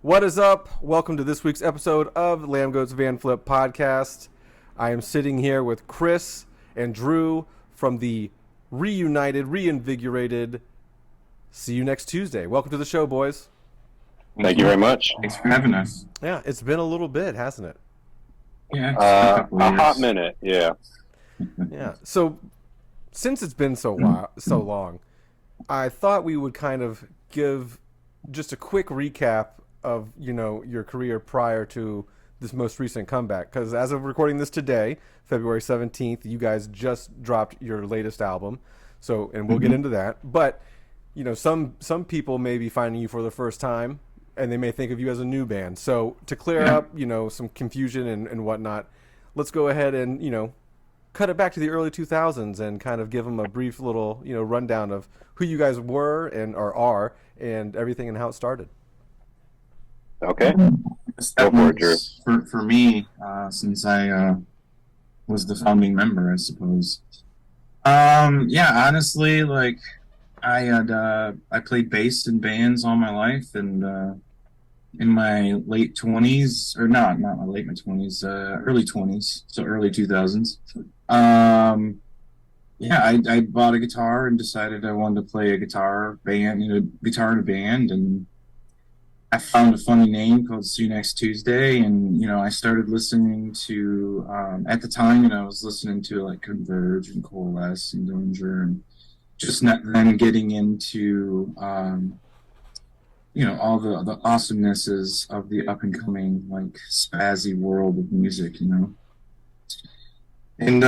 What is up? Welcome to this week's episode of Lambgoat's Vanflip podcast. I am sitting here with Chris and Drew from the reunited, reinvigorated See You Next Tuesday. Welcome to the show, boys. Thank you very much. Thanks for having us. Yeah, it's been a little bit, hasn't it? Yeah, a hot minute, yeah. Yeah. So, since it's been so long, I thought we would kind of give just a quick recap of, your career prior to this most recent comeback. Because as of recording this today, February 17th, you guys just dropped your latest album. So, and we'll get into that. But, some people may be finding you for the first time, and they may think of you as a new band. So to clear up, some confusion and whatnot, let's go ahead and, cut it back to the early 2000s and kind of give them a brief little, rundown of who you guys were and or are and everything and how it started. Okay. That was for me, since I was the founding member, I suppose. Honestly, I played bass in bands all my life, and in my late 20s, or not my late my 20s, early 20s, so early 2000s. I bought a guitar and decided I wanted to play a guitar in a band, and I found a funny name called See You Next Tuesday, and I started listening to at the time, I was listening to like Converge and Coalesce and Dillinger, and just then getting into all the awesomenesses of the up and coming like spazzy world of music, and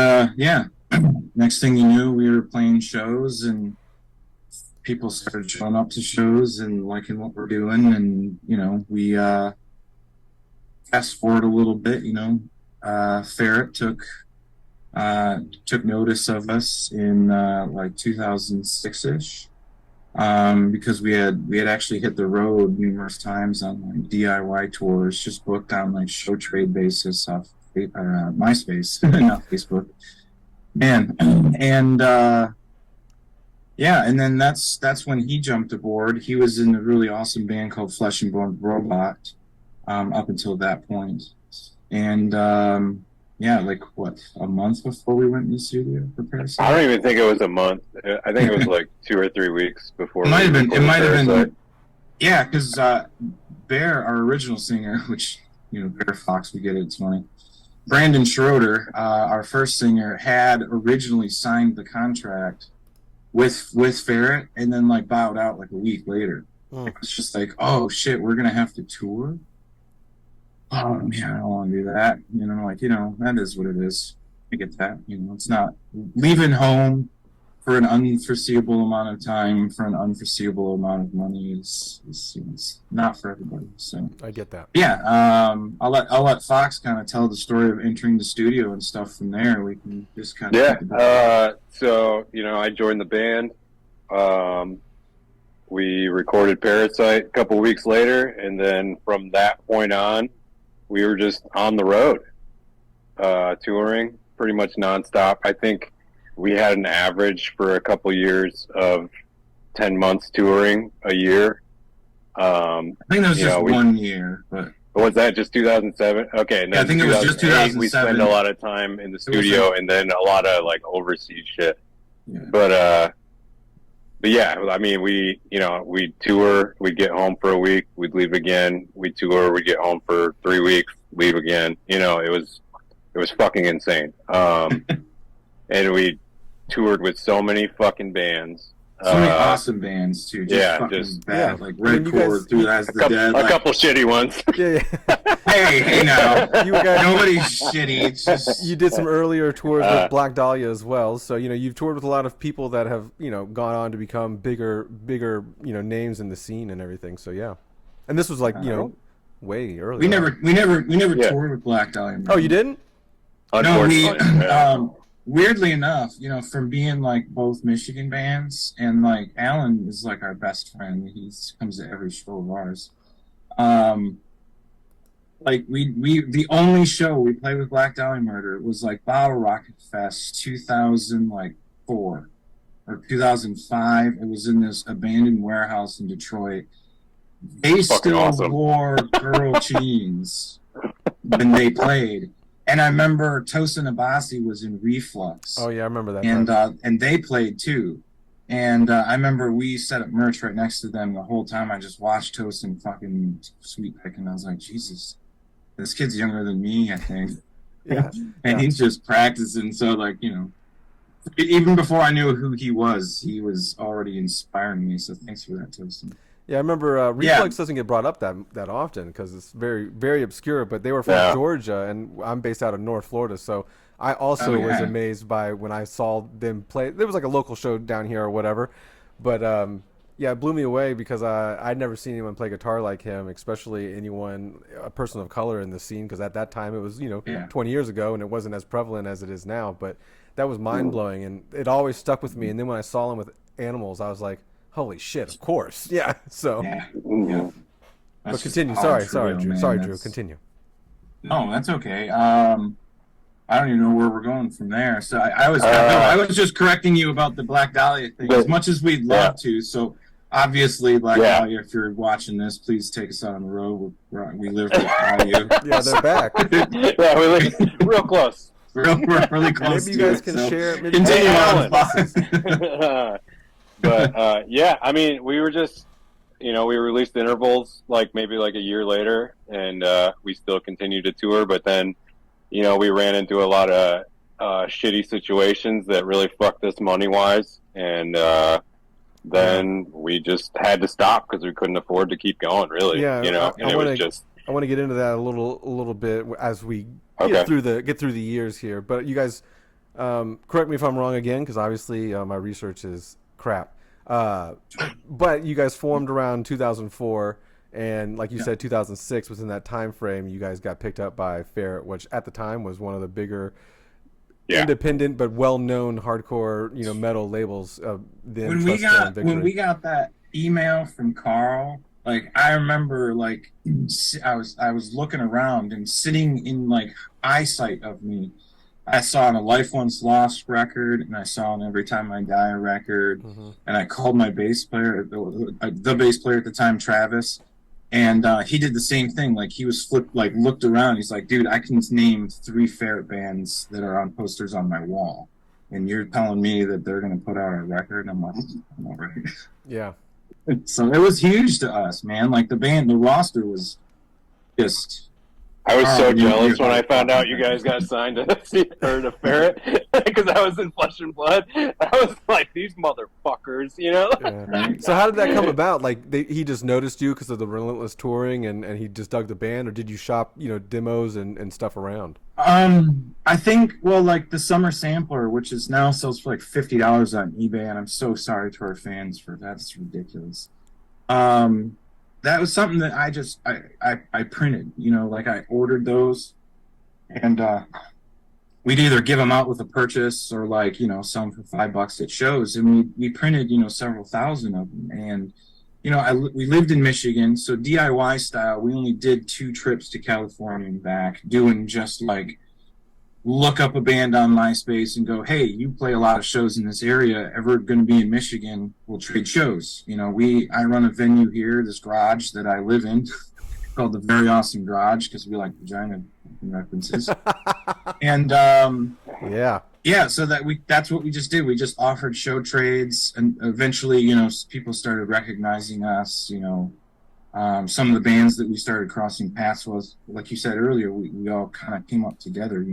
next thing you knew, we were playing shows and people started showing up to shows and liking what we're doing, and we fast forward a little bit. Ferret took notice of us in 2006ish, because we had actually hit the road numerous times on like DIY tours, just booked on like show trade basis off MySpace, not Facebook. And then that's when he jumped aboard. He was in a really awesome band called Flesh and Bone Robot up until that point. And a month before we went in the studio for Parasite. I don't even think it was a month. I think it was like 2 or 3 weeks before. It might have been. Yeah, because Bear, our original singer, which Bear Fox, we get it. It's funny. Brandon Schroeder, our first singer, had originally signed the contract with Ferret, and then like bowed out like a week later. It was just like, oh shit, we're gonna have to tour. Oh man, I don't want to do that. That is what it is. I get that. It's not leaving home for an unforeseeable amount of time for an unforeseeable amount of money is not for everybody. So I get that. Yeah, I'll let Fox kind of tell the story of entering the studio and stuff from there. We can just kind of So I joined the band. We recorded Parasite a couple weeks later, and then from that point on, we were just on the road, touring pretty much nonstop. I think we had an average for a couple years of 10 months touring a year. I think that was just 1 year, but was that just 2007? Okay, and then I think it was just 2007. We spent a lot of time in the studio, and then a lot of like overseas shit. Yeah. But yeah, I mean, we tour, we'd get home for a week, we'd leave again. We'd tour, we'd get home for 3 weeks, leave again. It was fucking insane. And we toured with so many fucking bands. So many awesome bands too. Just bad. Like Red Chord, Through As the Dead. A couple shitty ones. Yeah. Hey now. Nobody's shitty. It's just you did some earlier tours with Black Dahlia as well. So you've toured with a lot of people that have gone on to become bigger names in the scene and everything. So yeah, and this was like way earlier. We never toured with Black Dahlia. Oh, you didn't? No, weirdly enough, from being like both Michigan bands, and like Alan is like our best friend. He comes to every show of ours. Like the only show we played with Black Dahlia Murder was like Bottle Rocket Fest 2004 or 2005. It was in this abandoned warehouse in Detroit. they Fucking still awesome. wore girl jeans when they played. And I remember Tosin Abasi was in Reflux. Oh yeah, I remember that. And they played too. And I remember we set up merch right next to them. The whole time I just watched Tosin fucking sweet pick, and I was like, Jesus, this kid's younger than me, I think. Yeah. And he's just practicing. So, like, even before I knew who he was already inspiring me. So thanks for that, Tosin. Yeah, I remember Reflex doesn't get brought up that often because it's very, very obscure. But they were from Georgia, and I'm based out of North Florida, so I also was amazed by when I saw them play. There was like a local show down here or whatever, but it blew me away because I'd never seen anyone play guitar like him, especially a person of color in the scene. Because at that time it was 20 years ago, and it wasn't as prevalent as it is now. But that was mind blowing, and it always stuck with me. And then when I saw him with Animals, I was like, holy shit, of course. Yeah. So, but continue. Sorry, Drew. Sorry, Drew. Continue. No, that's okay. I don't even know where we're going from there. So I was just correcting you about the Black Dahlia thing, as much as we'd love to. So obviously, Black Dahlia, if you're watching this, please take us out on the road. We live with you. Yeah, they're back. Yeah, we live real close. We're really close. Maybe you guys can share. Maybe continue on. But I mean, we were just, we released intervals maybe a year later, and we still continued to tour. But then, we ran into a lot of shitty situations that really fucked us money wise, and then we just had to stop because we couldn't afford to keep going. Really, yeah. I want to get into that a little bit as we get through the years here. But you guys, correct me if I'm wrong again, because obviously my research is crap. But you guys formed around 2004, and like you said, 2006, within that time frame, you guys got picked up by Ferret, which at the time was one of the bigger independent but well-known hardcore metal labels. When we got that email from Carl, I remember I was looking around, and sitting in eyesight of me, I saw on a Life Once Lost record, and I saw on Every Time I Die record, and I called my bass player, the bass player at the time, Travis, and he did the same thing. He was looked around. He's like, dude, I can name 3 Ferret bands that are on posters on my wall, and you're telling me that they're going to put out a record? I'm like, I'm all right. Yeah. So it was huge to us, man. The roster was just... I was so jealous when I found out you guys got signed to Ferret, because I was in Flesh and Blood. I was like, these motherfuckers, Yeah. So how did that come about? He just noticed you because of the relentless touring, and he just dug the band, or did you shop demos and stuff around? I think the Summer Sampler, which is now sells for $50 on eBay, and I'm so sorry to our fans for that. It's ridiculous. That was something that I printed, I ordered those, and we'd either give them out with a purchase or some for $5 at shows, and we printed several thousand of them. And we lived in Michigan, so DIY style, we only did 2 trips to California and back, doing just look up a band on MySpace and go, hey, you play a lot of shows in this area, ever going to be in Michigan, we'll trade shows. I run a venue here, this garage that I live in, called the Very Awesome Garage, because we like vagina references. And so that's what we just did. We just offered show trades, and eventually, people started recognizing us. Some of the bands that we started crossing paths was, like you said earlier, we all kind of came up together,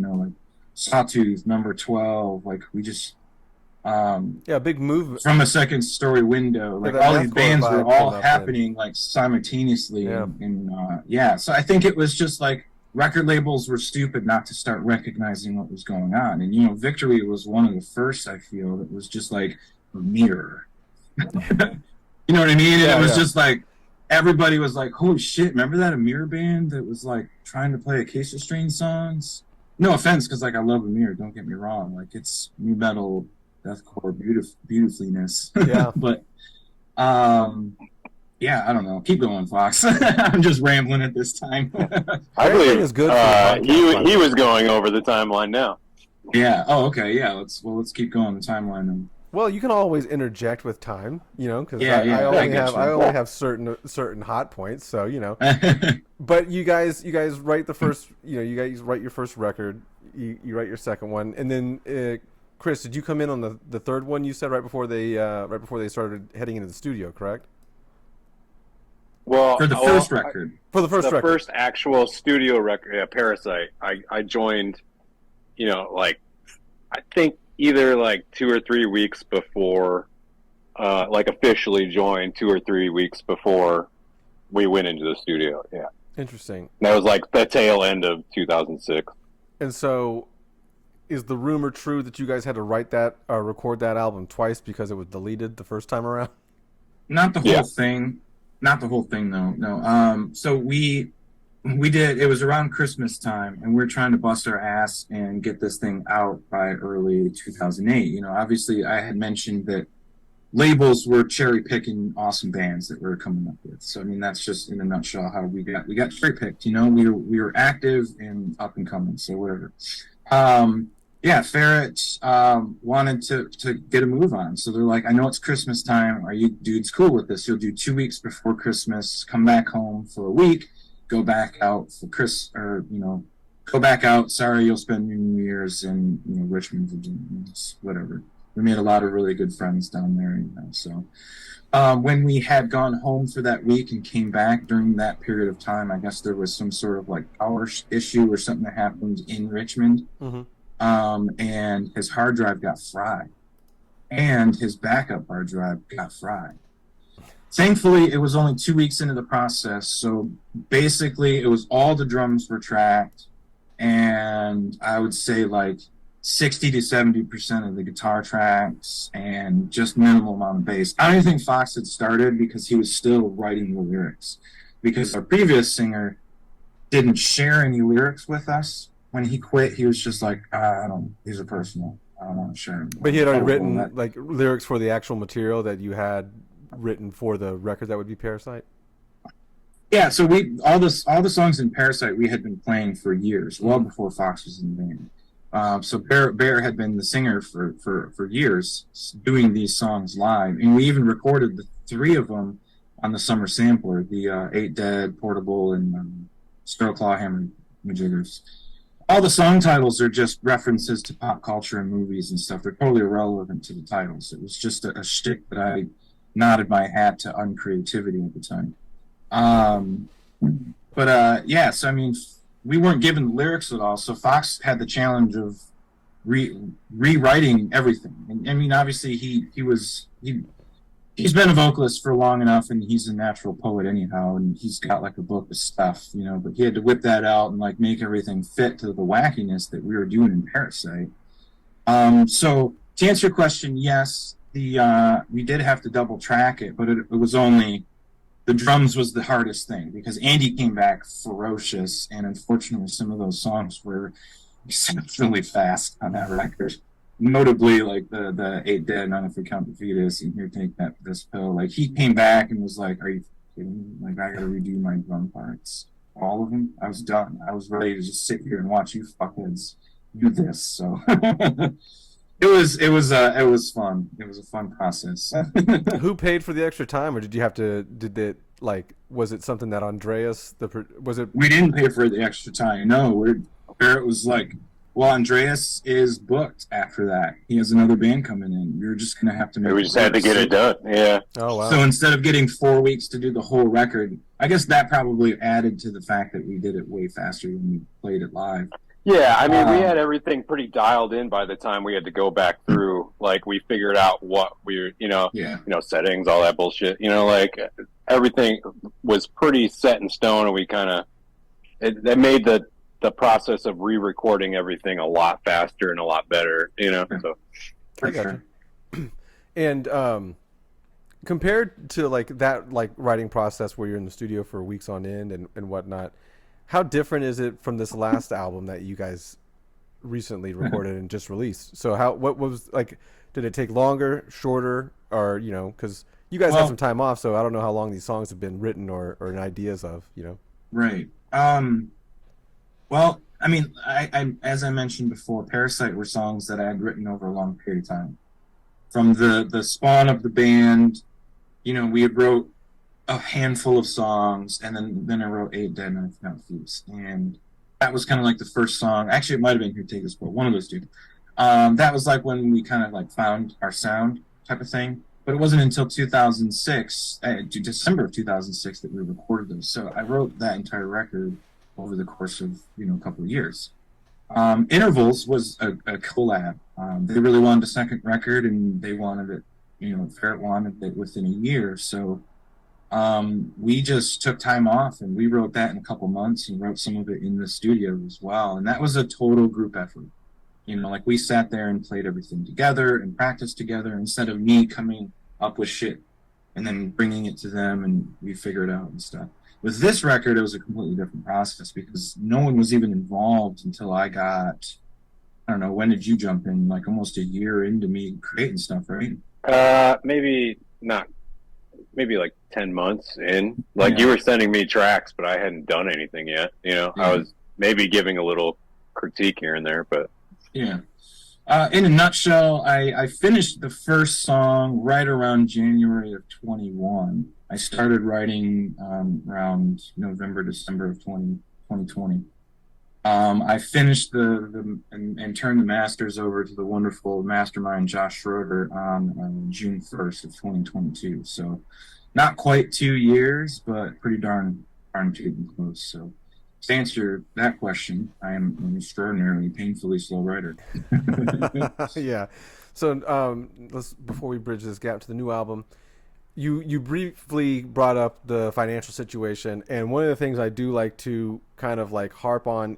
Sawtooth, Number 12, we just... big move. From a Second Story Window, all these bands were all happening, simultaneously. Yeah. So I think it was just, record labels were stupid not to start recognizing what was going on. And, Victory was one of the first, I feel, that was just, a mirror. You know what I mean? And it was just, everybody was like, holy shit, remember that Amir band that was trying to play Acacia Strain songs? No offense, because I love Amir, don't get me wrong. It's new metal, deathcore beautifulness. Yeah. But I don't know. Keep going, Fox. I'm just rambling at this time. I believe it's good. He was going over the timeline now. Yeah. Oh, okay. Yeah. Let's keep going the timeline. Well, you can always interject with time, because Yeah, I I only get have you. I only have certain hot points. So but you guys write the first, you guys write your first record, you write your second one, and then Chris, did you come in on the third one? You said right before they started heading into the studio, correct? Well, For the first record. For the first record, first actual studio record, Parasite. I joined, like I think either like 2 or 3 weeks before, like officially joined 2 or 3 weeks before we went into the studio. Yeah, interesting. that was like the tail end of 2006. And so, is the rumor true that you guys had to record that album twice because it was deleted the first time around? Not the whole thing. Not the whole thing, though. No. So we did. It was around Christmas time, and we are trying to bust our ass and get this thing out by early 2008. Obviously, I had mentioned that labels were cherry picking awesome bands that we were coming up with. So I mean, that's just in a nutshell how we got cherry picked. We were active and up and coming. So whatever. Yeah, Ferret wanted to get a move on. So they're like, I know it's Christmas time. Are you dudes cool with this? You'll do 2 weeks before Christmas, come back home for a week, go back out for go back out. Sorry, you'll spend your New Year's in Richmond, Virginia, whatever. We made a lot of really good friends down there. So when we had gone home for that week and came back during that period of time, I guess there was some sort of like power issue or something that happened in Richmond. Mm-hmm. And his hard drive got fried, and his backup hard drive got fried. Thankfully, it was only 2 weeks into the process, so basically, it was all the drums were tracked, and I would say like 60 to 70% of the guitar tracks, and just minimal amount of bass. I don't even think Fox had started because he was still writing the lyrics, because our previous singer didn't share any lyrics with us. When he quit, he was just like, these are personal. I don't want to share them. But he had already written like lyrics for the actual material that you had written for the record that would be Parasite? Yeah, so all the songs in Parasite we had been playing for years, well before Fox was in the band. So Bear had been the singer for years, doing these songs live, and we even recorded the 3 of them on the Summer Sampler, the 8 Dead, Portable, and Star Claw Hammer Majiggers. All the song titles are just references to pop culture and movies and stuff. They're totally irrelevant to the titles. It was just a shtick that I nodded my hat to uncreativity at the time. So I mean, we weren't given the lyrics at all, so Fox had the challenge of rewriting everything. And I mean, obviously he's been a vocalist for long enough, and he's a natural poet anyhow, and he's got like a book of stuff, but he had to whip that out and like make everything fit to the wackiness that we were doing in Parasite. So to answer your question, yes, we did have to double track it, but it was only the drums was the hardest thing, because Andy came back ferocious, and unfortunately some of those songs were exceptionally fast on that record. Notably, like the 8 Dead, None If We Count the Fetus, and Here Take This Pill. Like, he came back and was like, "Are you kidding me? Like, I gotta redo my drum parts, all of them." I was done. I was ready to just sit here and watch you fuckheads do this. So it was fun. It was a fun process. Who paid for the extra time, or did you have to? Was it something that Andreas was it? We didn't pay for the extra time. No, Barrett was like, well, Andreas is booked after that. He has another band coming in. We were just going to have to make We just had to get it done. Yeah. Oh, wow. So instead of getting 4 weeks to do the whole record, I guess that probably added to the fact that we did it way faster when we played it live. Yeah, I mean, we had everything pretty dialed in by the time we had to go back through. Like, we figured out what we were, settings, all that bullshit. Like, everything was pretty set in stone, and we kind of, that made the process of re-recording everything a lot faster and a lot better, so. I got you. And compared to like that, like writing process where you're in the studio for weeks on end and whatnot, how different is it from this last album that you guys recently recorded and just released? So what was like, did it take longer, shorter, or, because you guys had some time off, so I don't know how long these songs have been written or in ideas of, Right. Well, I mean, I as I mentioned before, Parasite were songs that I had written over a long period of time. from the spawn of the band, you know, we wrote a handful of songs, and then I wrote 8 Dead Knife Not Thieves, and that was kind of like the first song. Actually, it might have been Here Take This Boat, one of those two. That was like when we kind of like found our sound type of thing. But it wasn't until 2006, December of 2006, that we recorded those. So I wrote that entire record over the course of, you know, a couple of years. Intervals was a collab. They really wanted a second record, and they wanted it, you know, Ferret wanted it within a year. So we just took time off, and we wrote that in a couple months, and wrote some of it in the studio as well. And that was a total group effort. You know, like we sat there and played everything together and practiced together instead of me coming up with shit and then bringing it to them and we figure it out and stuff. With this record, it was a completely different process because no one was even involved until I got, I don't know, when did you jump in? Like almost a year into me creating stuff, right? Maybe not. Maybe like 10 months in. Like you were sending me tracks, but I hadn't done anything yet. You know, I was maybe giving a little critique here and there, but yeah. In a nutshell, I finished the first song right around January of 21. I started writing around November, December of 2020. I finished and turned the masters over to the wonderful mastermind Josh Schroeder on June 1st of 2022. So not quite 2 years, but pretty darn getting close. So to answer that question, I am an extraordinarily painfully slow writer. Yeah. So let's, before we bridge this gap to the new album, you briefly brought up the financial situation, and one of the things I do like to kind of like harp on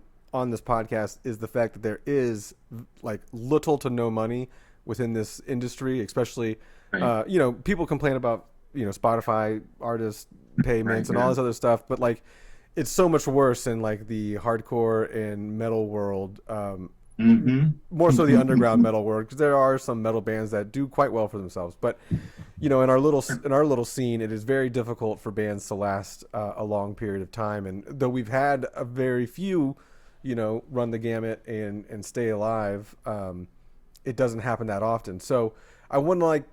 this podcast is the fact that there is like little to no money within this industry, especially Right. you know, people complain about, you know, Spotify artist payments and all this other stuff, but like it's so much worse in like the hardcore and metal world, more so the underground metal world, because there are some metal bands that do quite well for themselves. But you know, in our little scene, it is very difficult for bands to last a long period of time. And though we've had a very few, you know, run the gamut and stay alive, it doesn't happen that often. So I want to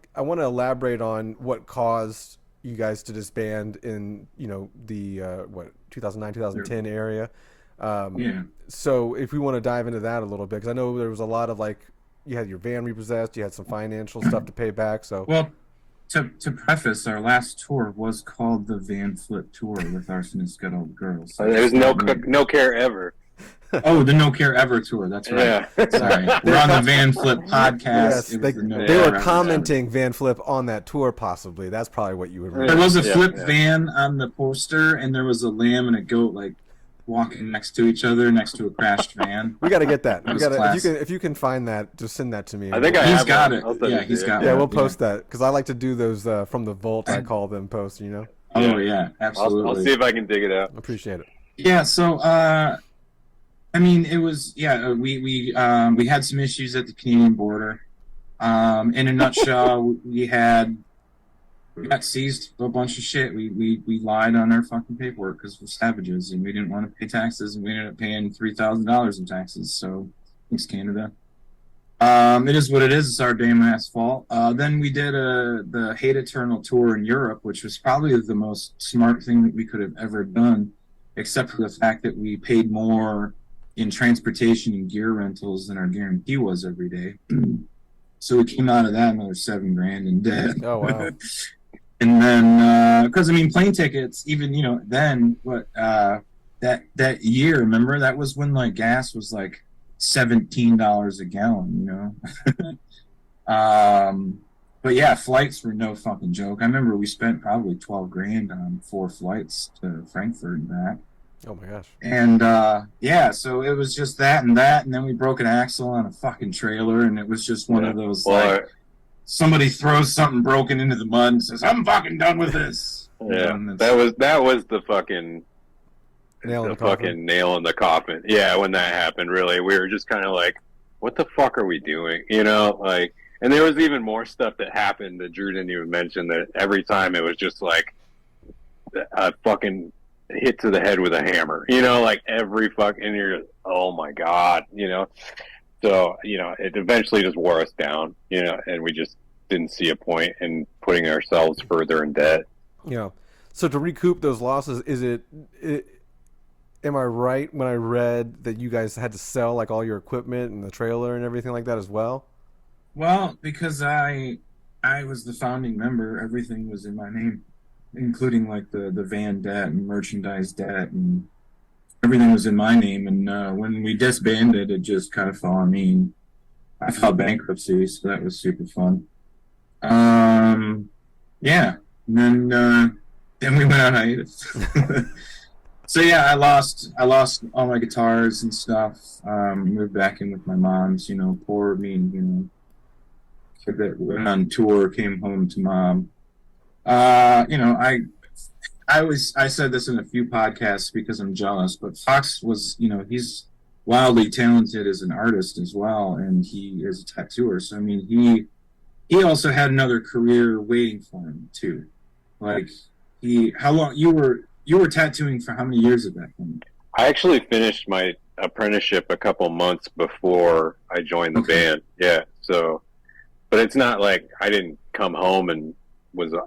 elaborate on what caused you guys to disband in, you know, the 2009 2010 area. So if we want to dive into that a little bit, because I know there was a lot of like, you had your van repossessed, you had some financial stuff to pay back. So well, to preface, our last tour was called the Vanflip tour with Arsonist Got All the Girls. So there's no care ever. Oh, the No Care Ever tour. That's right. Yeah. Sorry, we're on the Vanflip podcast. yes, they were commenting Vanflip on that tour, possibly. That's probably what you would remember. There was a flip van on the poster, and there was a lamb and a goat like walking next to each other next to a crashed van. We got to get that. Classic. If you can find that, just send that to me. I think he's got it. Yeah, he's got it. Yeah, we'll post that because I like to do those from the vault. I call them posts. You know. Oh yeah, absolutely. I'll see if I can dig it out. Appreciate it. Yeah. So I mean, it was we had some issues at the Canadian border. In a nutshell, we got seized a bunch of shit. We lied on our fucking paperwork because we're savages and we didn't want to pay taxes, and we ended up paying $3,000 in taxes. So thanks, Canada. It is what it is. It's our damn ass fault. Then we did the Hate Eternal tour in Europe, which was probably the most smart thing that we could have ever done, except for the fact that we paid more in transportation and gear rentals than our guarantee was every day. So we came out of that another $7,000 in debt. Oh wow. And then because I mean plane tickets, even then that year, remember, that was when like gas was like $17 a gallon, but yeah, flights were no fucking joke. I remember we spent probably $12,000 on 4 flights to Frankfurt and back. Oh my gosh. And so it was just that, and then we broke an axle on a fucking trailer, and it was just one of those like somebody throws something broken into the mud and says, "I'm fucking done with this." Yeah, that was the fucking nail in the coffin. Yeah, when that happened, really, we were just kind of like, "What the fuck are we doing?" Like. And there was even more stuff that happened that Drew didn't even mention. That every time it was just like a fucking hit to the head with a hammer, like every fucking, and you're just, oh my God, so, it eventually just wore us down, and we just didn't see a point in putting ourselves further in debt. Yeah. So to recoup those losses, am I right when I read that you guys had to sell like all your equipment and the trailer and everything like that as well? Well, because I was the founding member, everything was in my name, including like the van debt and merchandise debt, and everything was in my name. And when we disbanded, it just kind of fell on me. I filed bankruptcy, so that was super fun. Yeah, and then we went on hiatus. So yeah, I lost all my guitars and stuff. Moved back in with my mom's. Poor me, kid that went on tour, came home to mom. I said this in a few podcasts because I'm jealous, but Fox was, he's wildly talented as an artist as well, and he is a tattooer. So I mean, he also had another career waiting for him too. Like how long you were tattooing for how many years at that point? I actually finished my apprenticeship a couple months before I joined the band. Yeah, so, but it's not like I didn't come home and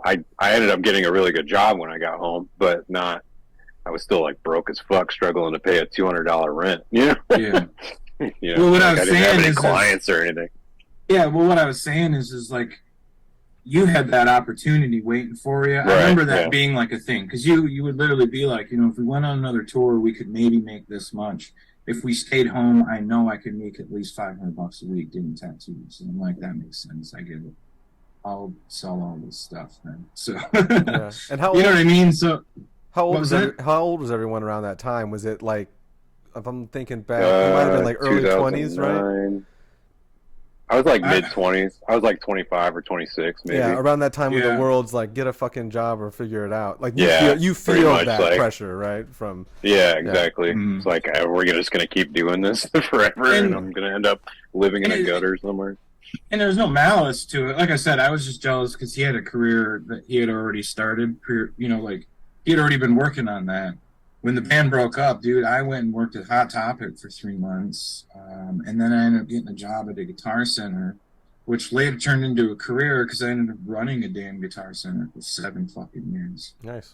I ended up getting a really good job when I got home, but I was still like broke as fuck, struggling to pay a $200 rent. Yeah. Well, what I was I didn't saying have any is clients or anything. Yeah, well, what I was saying is like, you had that opportunity waiting for you. Right, I remember that being like a thing, because you would literally be like, if we went on another tour, we could maybe make this much. If we stayed home, I know I could make at least $500 a week doing tattoos. And I'm like, that makes sense. I get it. I'll sell all this stuff, man. So, yeah. And how old, you know what I mean? So, how old was everyone around that time? Was it like, if I'm thinking back, it might have been like early 20s, right? I was like mid-20s. I was like 25 or 26, maybe. Yeah, around that time when the world's like, get a fucking job or figure it out. Like, you feel that like, pressure, right? Yeah, exactly. Yeah. Mm-hmm. It's like, we're just going to keep doing this forever, and I'm going to end up living in a gutter somewhere. And there's no malice to it. Like I said, I was just jealous because he had a career that he had already started. Like, he had already been working on that. When the band broke up, dude, I went and worked at Hot Topic for 3 months. And then I ended up getting a job at a Guitar Center, which later turned into a career because I ended up running a damn Guitar Center for 7 fucking years. Nice.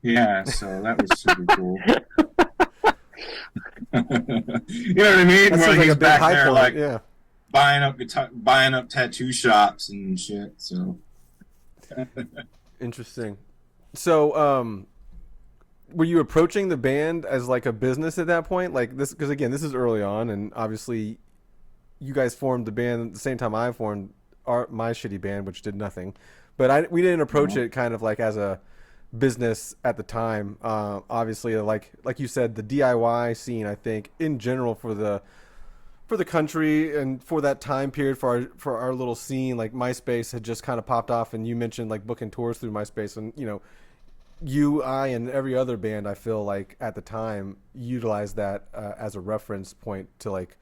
Yeah, so that was super cool. You know what I mean? Where he's back there, like, buying up tattoo shops and shit. So interesting. So, were you approaching the band as like a business at that point? Like this, because again, this is early on, and obviously, you guys formed the band at the same time I formed my shitty band, which did nothing. But we didn't approach it kind of like as a business at the time. Obviously, like you said, the DIY scene, I think, in general for the country and for that time period for our little scene, like MySpace had just kind of popped off, and you mentioned like booking tours through MySpace, and I and every other band, I feel like at the time utilized that as a reference point to like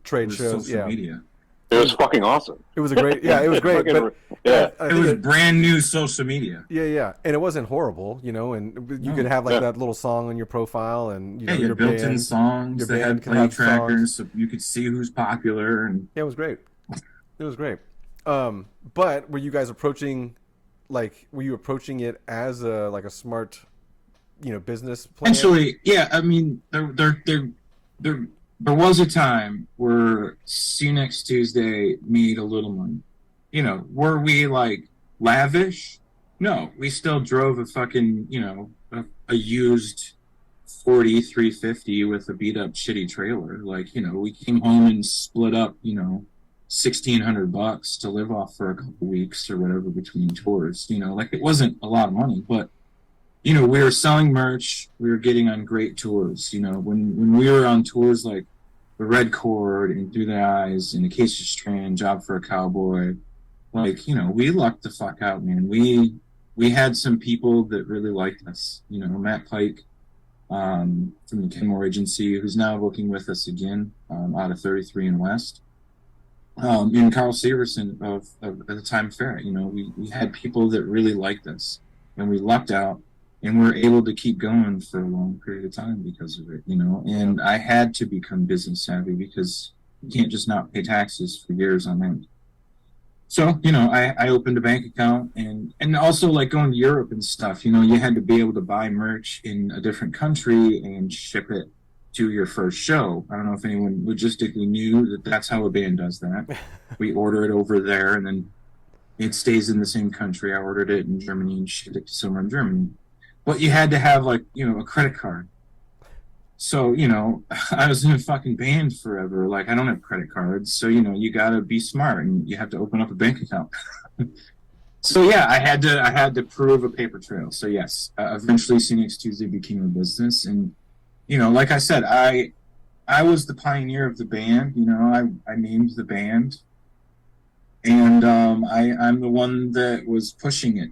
trade shows. Social media. It was fucking awesome. It was it was great. But it was brand new social media. Yeah, and it wasn't horrible, and you could have like that little song on your profile, and your built-in songs that had play trackers, so you could see who's popular. And yeah, it was great. It was great. But were you guys approaching? Like, were you approaching it as a smart, business plan? Essentially, yeah. I mean, there was a time where See You Next Tuesday made a little money. Were we like lavish? No, we still drove a fucking a used 350 with a beat up shitty trailer. Like, we came home and split up $1,600 to live off for a couple weeks or whatever between tours. Like, it wasn't a lot of money, but we were selling merch, we were getting on great tours. When we were on tours like the Red Chord and Through the Eyes and Acacia Strand, Job for a Cowboy, like, we lucked the fuck out, man. We had some people that really liked us. Matt Pike from the Kenmore Agency, who's now working with us again out of 33 and West. And Carl Severson of at the time Ferret, we had people that really liked us, and we lucked out, and we were able to keep going for a long period of time because of it, and I had to become business savvy because you can't just not pay taxes for years on end. So, I opened a bank account, and also like going to Europe and stuff, you had to be able to buy merch in a different country and ship it to your first show. I don't know if anyone logistically knew that that's how a band does that. We order it over there, and then it stays in the same country. I ordered it in Germany and shipped it to somewhere in Germany. But you had to have like, a credit card. So, I was in a fucking band forever. Like, I don't have credit cards. So, you got to be smart and you have to open up a bank account. So, yeah, I had to prove a paper trail. So, yes, eventually CNX Tuesday became a business. And, like I said, I was the pioneer of the band. I named the band. And I'm the one that was pushing it.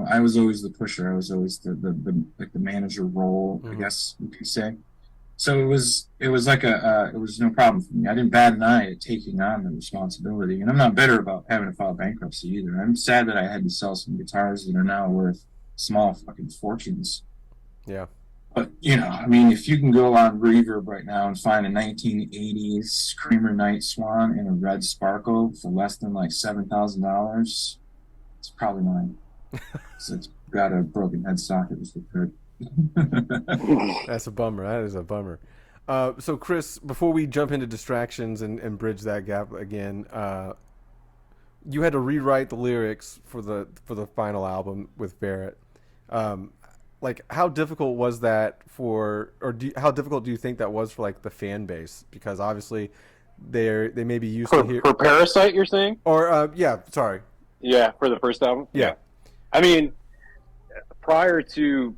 I was always the pusher. I was always the manager role, I guess you could say. So it was like it was no problem for me. I didn't bat an eye at taking on the responsibility, and I'm not bitter about having to file bankruptcy either. I'm sad that I had to sell some guitars that are now worth small fucking fortunes. Yeah. But if you can go on Reverb right now and find a 1980s Creamer Night Swan in a red sparkle for less than like $7,000, it's probably mine. So it's got a broken headstock. It was repaired. That's a bummer. That is a bummer. So Chris, before we jump into distractions and bridge that gap again, you had to rewrite the lyrics for the final album with Ferret. Like, how difficult was that how difficult do you think that was for like the fan base? Because obviously they may be used to hear for Parasite, you're saying? Or sorry. Yeah, for the first album. Yeah. I mean, prior to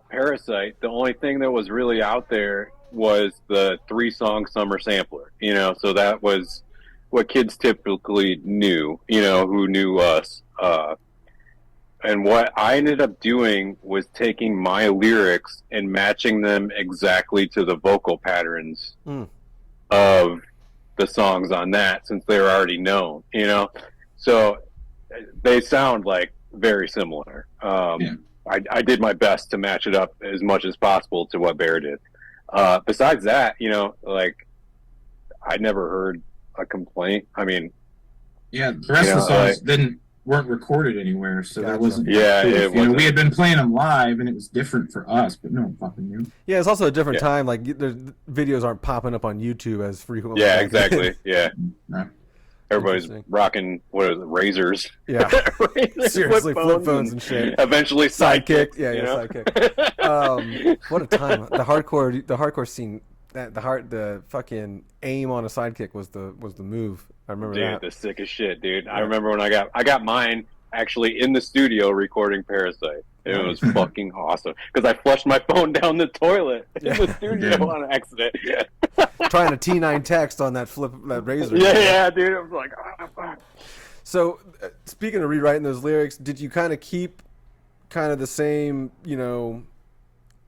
Parasite, the only thing that was really out there was the 3-song summer sampler. So that was what kids typically knew. Who knew us. And what I ended up doing was taking my lyrics and matching them exactly to the vocal patterns of the songs on that, since they were already known, So they sound like very similar. I did my best to match it up as much as possible to what Bear did. Besides that, like, I never heard a complaint. I mean, yeah, the rest of the songs weren't recorded anywhere, so there wasn't. Yeah, it wasn't. We had been playing them live, and it was different for us, but no one fucking knew. Yeah, it's also a different time. Like, the videos aren't popping up on YouTube as frequently. Yeah, exactly. Yeah. No. Everybody's rocking, razors. Yeah. Razors, Seriously, flip phones and shit. Eventually Sidekick. Sidekick. What a time. The hardcore scene, the fucking aim on a Sidekick was the move. I remember that. Dude, the sickest shit, dude. Yeah. I remember when I got mine actually in the studio recording Parasite. It was fucking awesome. Because I flushed my phone down the toilet in the studio on accident. Yeah. Trying to T9 text on that razor. Yeah, dude. I was like, fuck. So, speaking of rewriting those lyrics, did you kind of keep kind of the same,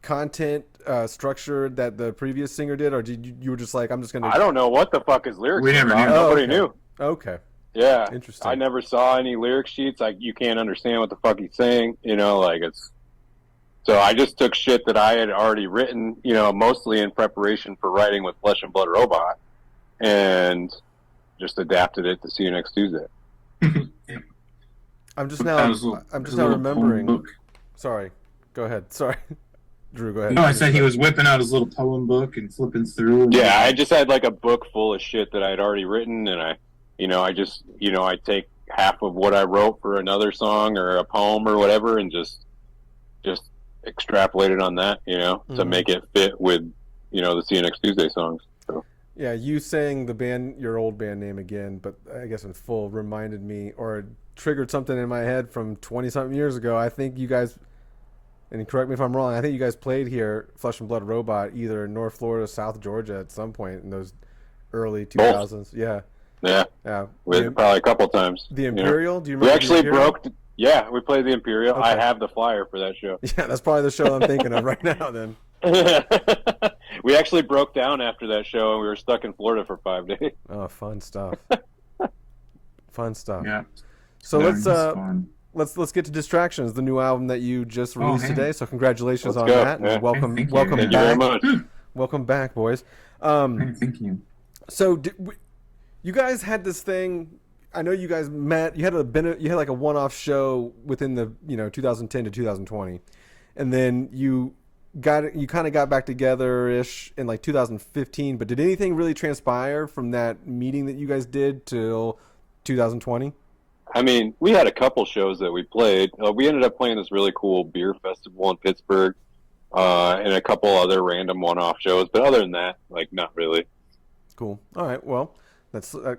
content structure that the previous singer did, or did you were just like, I'm just gonna? I don't know what the fuck his lyrics. We never knew. Nobody knew. Okay. Yeah. Interesting. I never saw any lyric sheets. You can't understand what the fuck he's saying. It's. So I just took shit that I had already written, mostly in preparation for writing with Flesh and Blood Robot, and just adapted it to See You Next Tuesday. I'm just now remembering. Sorry. Go ahead. Sorry. Drew, go ahead. No, I said he was whipping out his little poem book and flipping through. Yeah, I just had like a book full of shit that I had already written, and I take half of what I wrote for another song or a poem or whatever, and just extrapolated on that, to make it fit with, the See You Next Tuesday songs. So. Yeah, you saying your old band name again, but I guess in full, reminded me or triggered something in my head from 20-something years ago. I think you guys, and correct me if I'm wrong, I think you guys played here, Flesh and Blood Robot, either in North Florida, South Georgia at some point in those early 2000s. Both. Yeah. Yeah. Probably a couple times. The Imperial? Do you remember? We actually we played the Imperial. Okay. I have the flyer for that show. Yeah, that's probably the show I'm thinking of right now then. We actually broke down after that show, and we were stuck in Florida for 5 days. Oh, fun stuff. Fun stuff. Yeah. So let's get to Distractions, the new album that you just released today. So congratulations on that. Yeah. And welcome Thank back. you very much. Welcome back, boys. Thank you. So you guys had this thing. I know you guys met. You had like a one-off show within the 2010 to 2020, and then you kind of got back together ish in like 2015. But did anything really transpire from that meeting that you guys did till 2020? I mean, we had a couple shows that we played. We ended up playing this really cool beer festival in Pittsburgh, and a couple other random one-off shows. But other than that, like, not really. Cool. All right. Well, that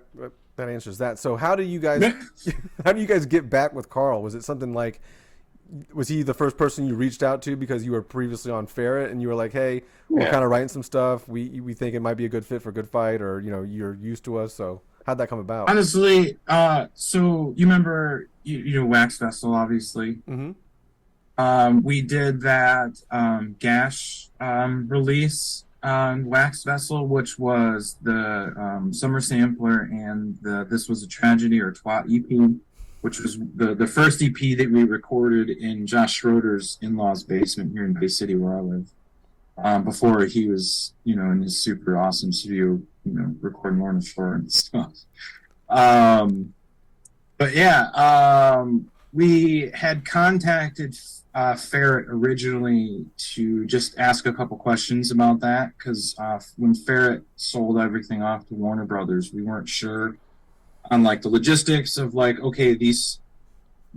answers that. So how do you guys get back with Carl? Was it something like, was he the first person you reached out to because you were previously on Ferret and you were like, hey, we're kind of writing some stuff. We think it might be a good fit for Good Fight, or, you're used to us. So how'd that come about? Honestly, so you remember, Wax Vessel, obviously. Mm-hmm. We did that Gash release on Wax Vessel, which was the Summer Sampler and the This Was a Tragedy or Twat EP, which was the first EP that we recorded in Josh Schroeder's in-laws basement here in Bay City where I live, before he was, in his super awesome studio, recording Lorna Shore and stuff. But yeah, we had contacted Ferret originally to just ask a couple questions about that, because when Ferret sold everything off to Warner Brothers, we weren't sure on like the logistics of like, okay, these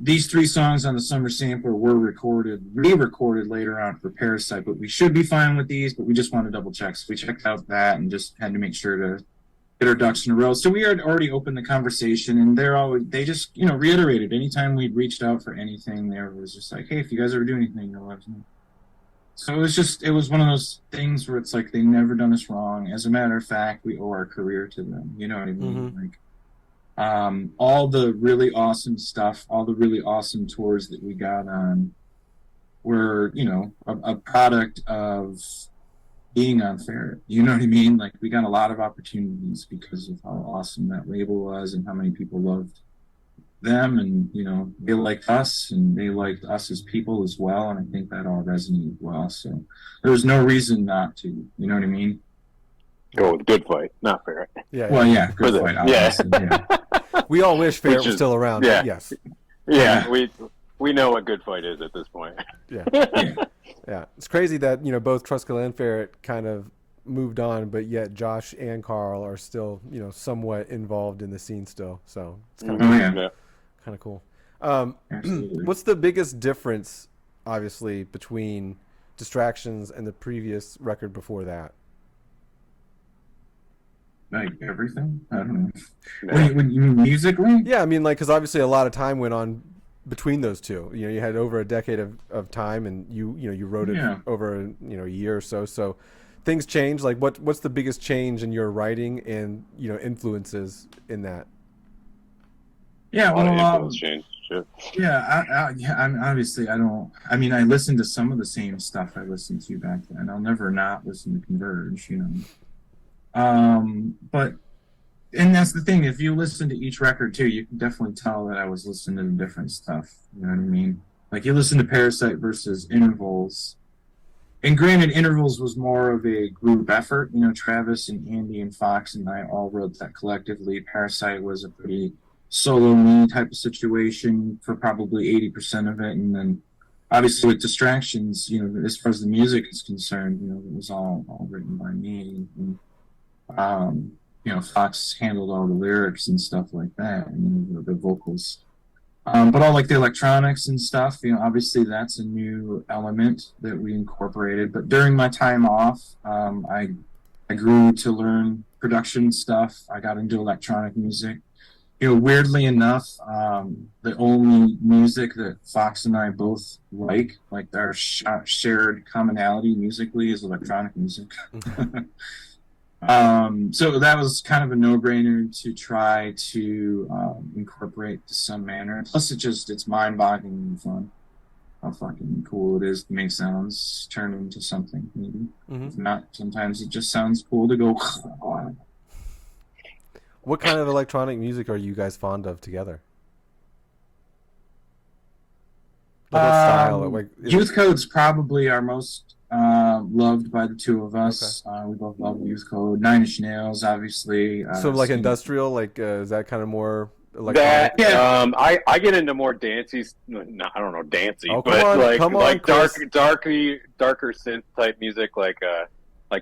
3 songs on the Summer Sampler were re-recorded later on for Parasite, but we should be fine with these, but we just wanted to double check. So we checked out that and just had to make sure to get our ducks in a row. So we had already opened the conversation, and they just, reiterated anytime we'd reached out for anything, there was just like, hey, if you guys ever do anything, let us know. So it was one of those things where it's like, they never done us wrong. As a matter of fact, we owe our career to them. You know what I mean? Mm-hmm. Like, all the really awesome stuff, all the really awesome tours that we got on were, a product of being on Ferret. You know what I mean? Like, we got a lot of opportunities because of how awesome that label was and how many people loved them, and they liked us and they liked us as people as well, and I think that all resonated well. So there was no reason not to. You know what I mean? Go with Good Fight, not Ferret. Yeah. Well, yeah, Good Fight. Obviously, yeah. We all wish Ferret was still around. Yeah. Yes. Yeah, we know what Good Fight is at this point. Yeah. Yeah. It's crazy that, both Truscott and Ferret kind of moved on, but yet Josh and Carl are still, somewhat involved in the scene still. So it's kind of cool. What's the biggest difference, obviously, between Distractions and the previous record before that? Like everything? I don't know. When you mean musically? Yeah, I mean, like, because obviously a lot of time went on between those two. You had over a decade of time, and you wrote it over a year or so. So things change. Like, what's the biggest change in your writing and influences in that? Yeah, well, change. Shit. Yeah, I'm obviously I don't. I mean, I listen to some of the same stuff I listened to back then. I'll never not listen to Converge. But, and that's the thing, if you listen to each record too, you can definitely tell that I was listening to different stuff. You know what I mean? Like, you listen to Parasite versus Intervals, and granted, Intervals was more of a group effort. Travis and Andy and Fox and I all wrote that collectively. Parasite was a pretty solo me type of situation for probably 80% of it, and then obviously with Distractions, as far as the music is concerned, it was all written by me. And, Fox handled all the lyrics and stuff like that, and the vocals. But all like the electronics and stuff, obviously that's a new element that we incorporated. But during my time off, I grew to learn production stuff. I got into electronic music. Weirdly enough, the only music that Fox and I both like our shared commonality musically, is electronic music. So that was kind of a no-brainer to try to incorporate to some manner. Plus, it's mind-bogglingly fun how fucking cool it is to make sounds turn into something. Maybe if not, sometimes it just sounds cool to go. What kind of electronic music are you guys fond of together? Like what style? Youth Code's probably our most loved by the two of us. Okay. We both love Youth Code. Nine Inch Nails, obviously. So like industrial, is that kind of more electronic? I get into more dancey, I don't know, dancey, Oh, but come on, like Chris. darker synth type music, like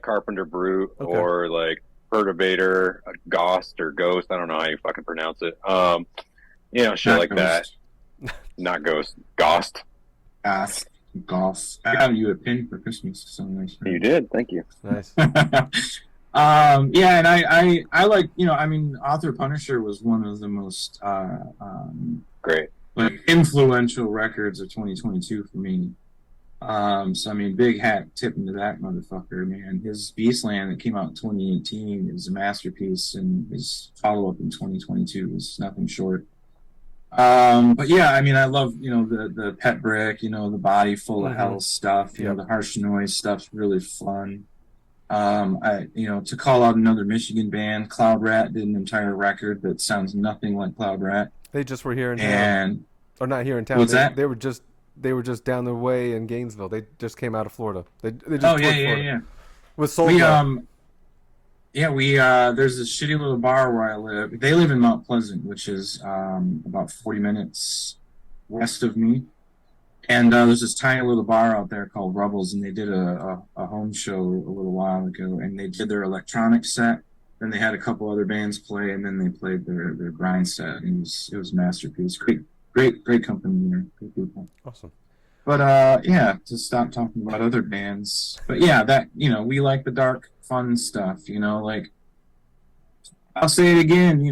Carpenter Brute or like Perturbator, Ghost or Ghost. I don't know how you fucking pronounce it. Shit Not like Ghost. that. Not Ghost, Ghost. Golf. I got you a pin for Christmas. So nice. You did. Thank you. Nice. Yeah, and I like, Author Punisher was one of the most Great, like influential records of 2022 for me. So big hat tipping to that motherfucker, man. His Beastland that came out in 2018 is a masterpiece, and his follow-up in 2022 is nothing short. But yeah, I love, the Pet Brick, the Body Full of Hell stuff, the Harsh Noise stuff's really fun. To call out another Michigan band, Cloud Rat did an entire record that sounds nothing like Cloud Rat. They just were here in town. Or not here in town. What's that? They were just down the way in Gainesville. They just came out of Florida. They just yeah. With Soul there's this shitty little bar where I live. They live in Mount Pleasant, which is about 40 minutes west of me. And there's this tiny little bar out there called Rubbles, and they did a home show a little while ago, and they did their electronic set. Then they had a couple other bands play, and then they played their grind set. And it was a masterpiece. Great company there. Great people. Awesome. But to stop talking about other bands. But yeah, that we like the dark, fun stuff. Like I'll say it again.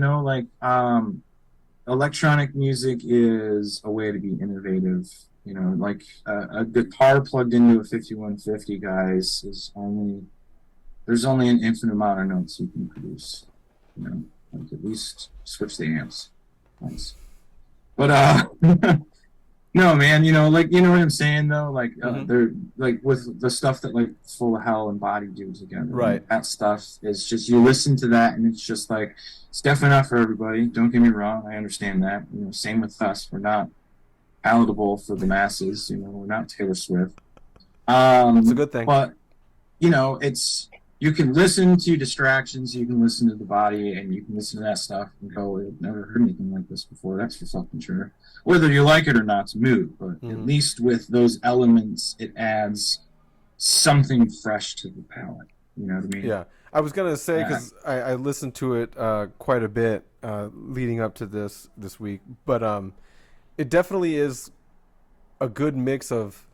Electronic music is a way to be innovative. Like a guitar plugged into a 5150, guys, there's only an infinite amount of notes you can produce. Like at least switch the amps. Nice. But no, man, what I'm saying though, like they're like with the stuff that like Full of Hell and Body do together. Right. That stuff is just, you listen to that and it's just like, it's definitely not for everybody. Don't get me wrong, I understand that. Same with us. We're not palatable for the masses. We're not Taylor Swift. That's a good thing. But it's, you can listen to Distractions, you can listen to The Body, and you can listen to that stuff and go, I've never heard anything like this before. That's for fucking sure. Whether you like it or not, it's moot. But at least with those elements, it adds something fresh to the palette. You know what I mean? Yeah. I was gonna say, because I listened to it quite a bit leading up to this week, but it definitely is a good mix of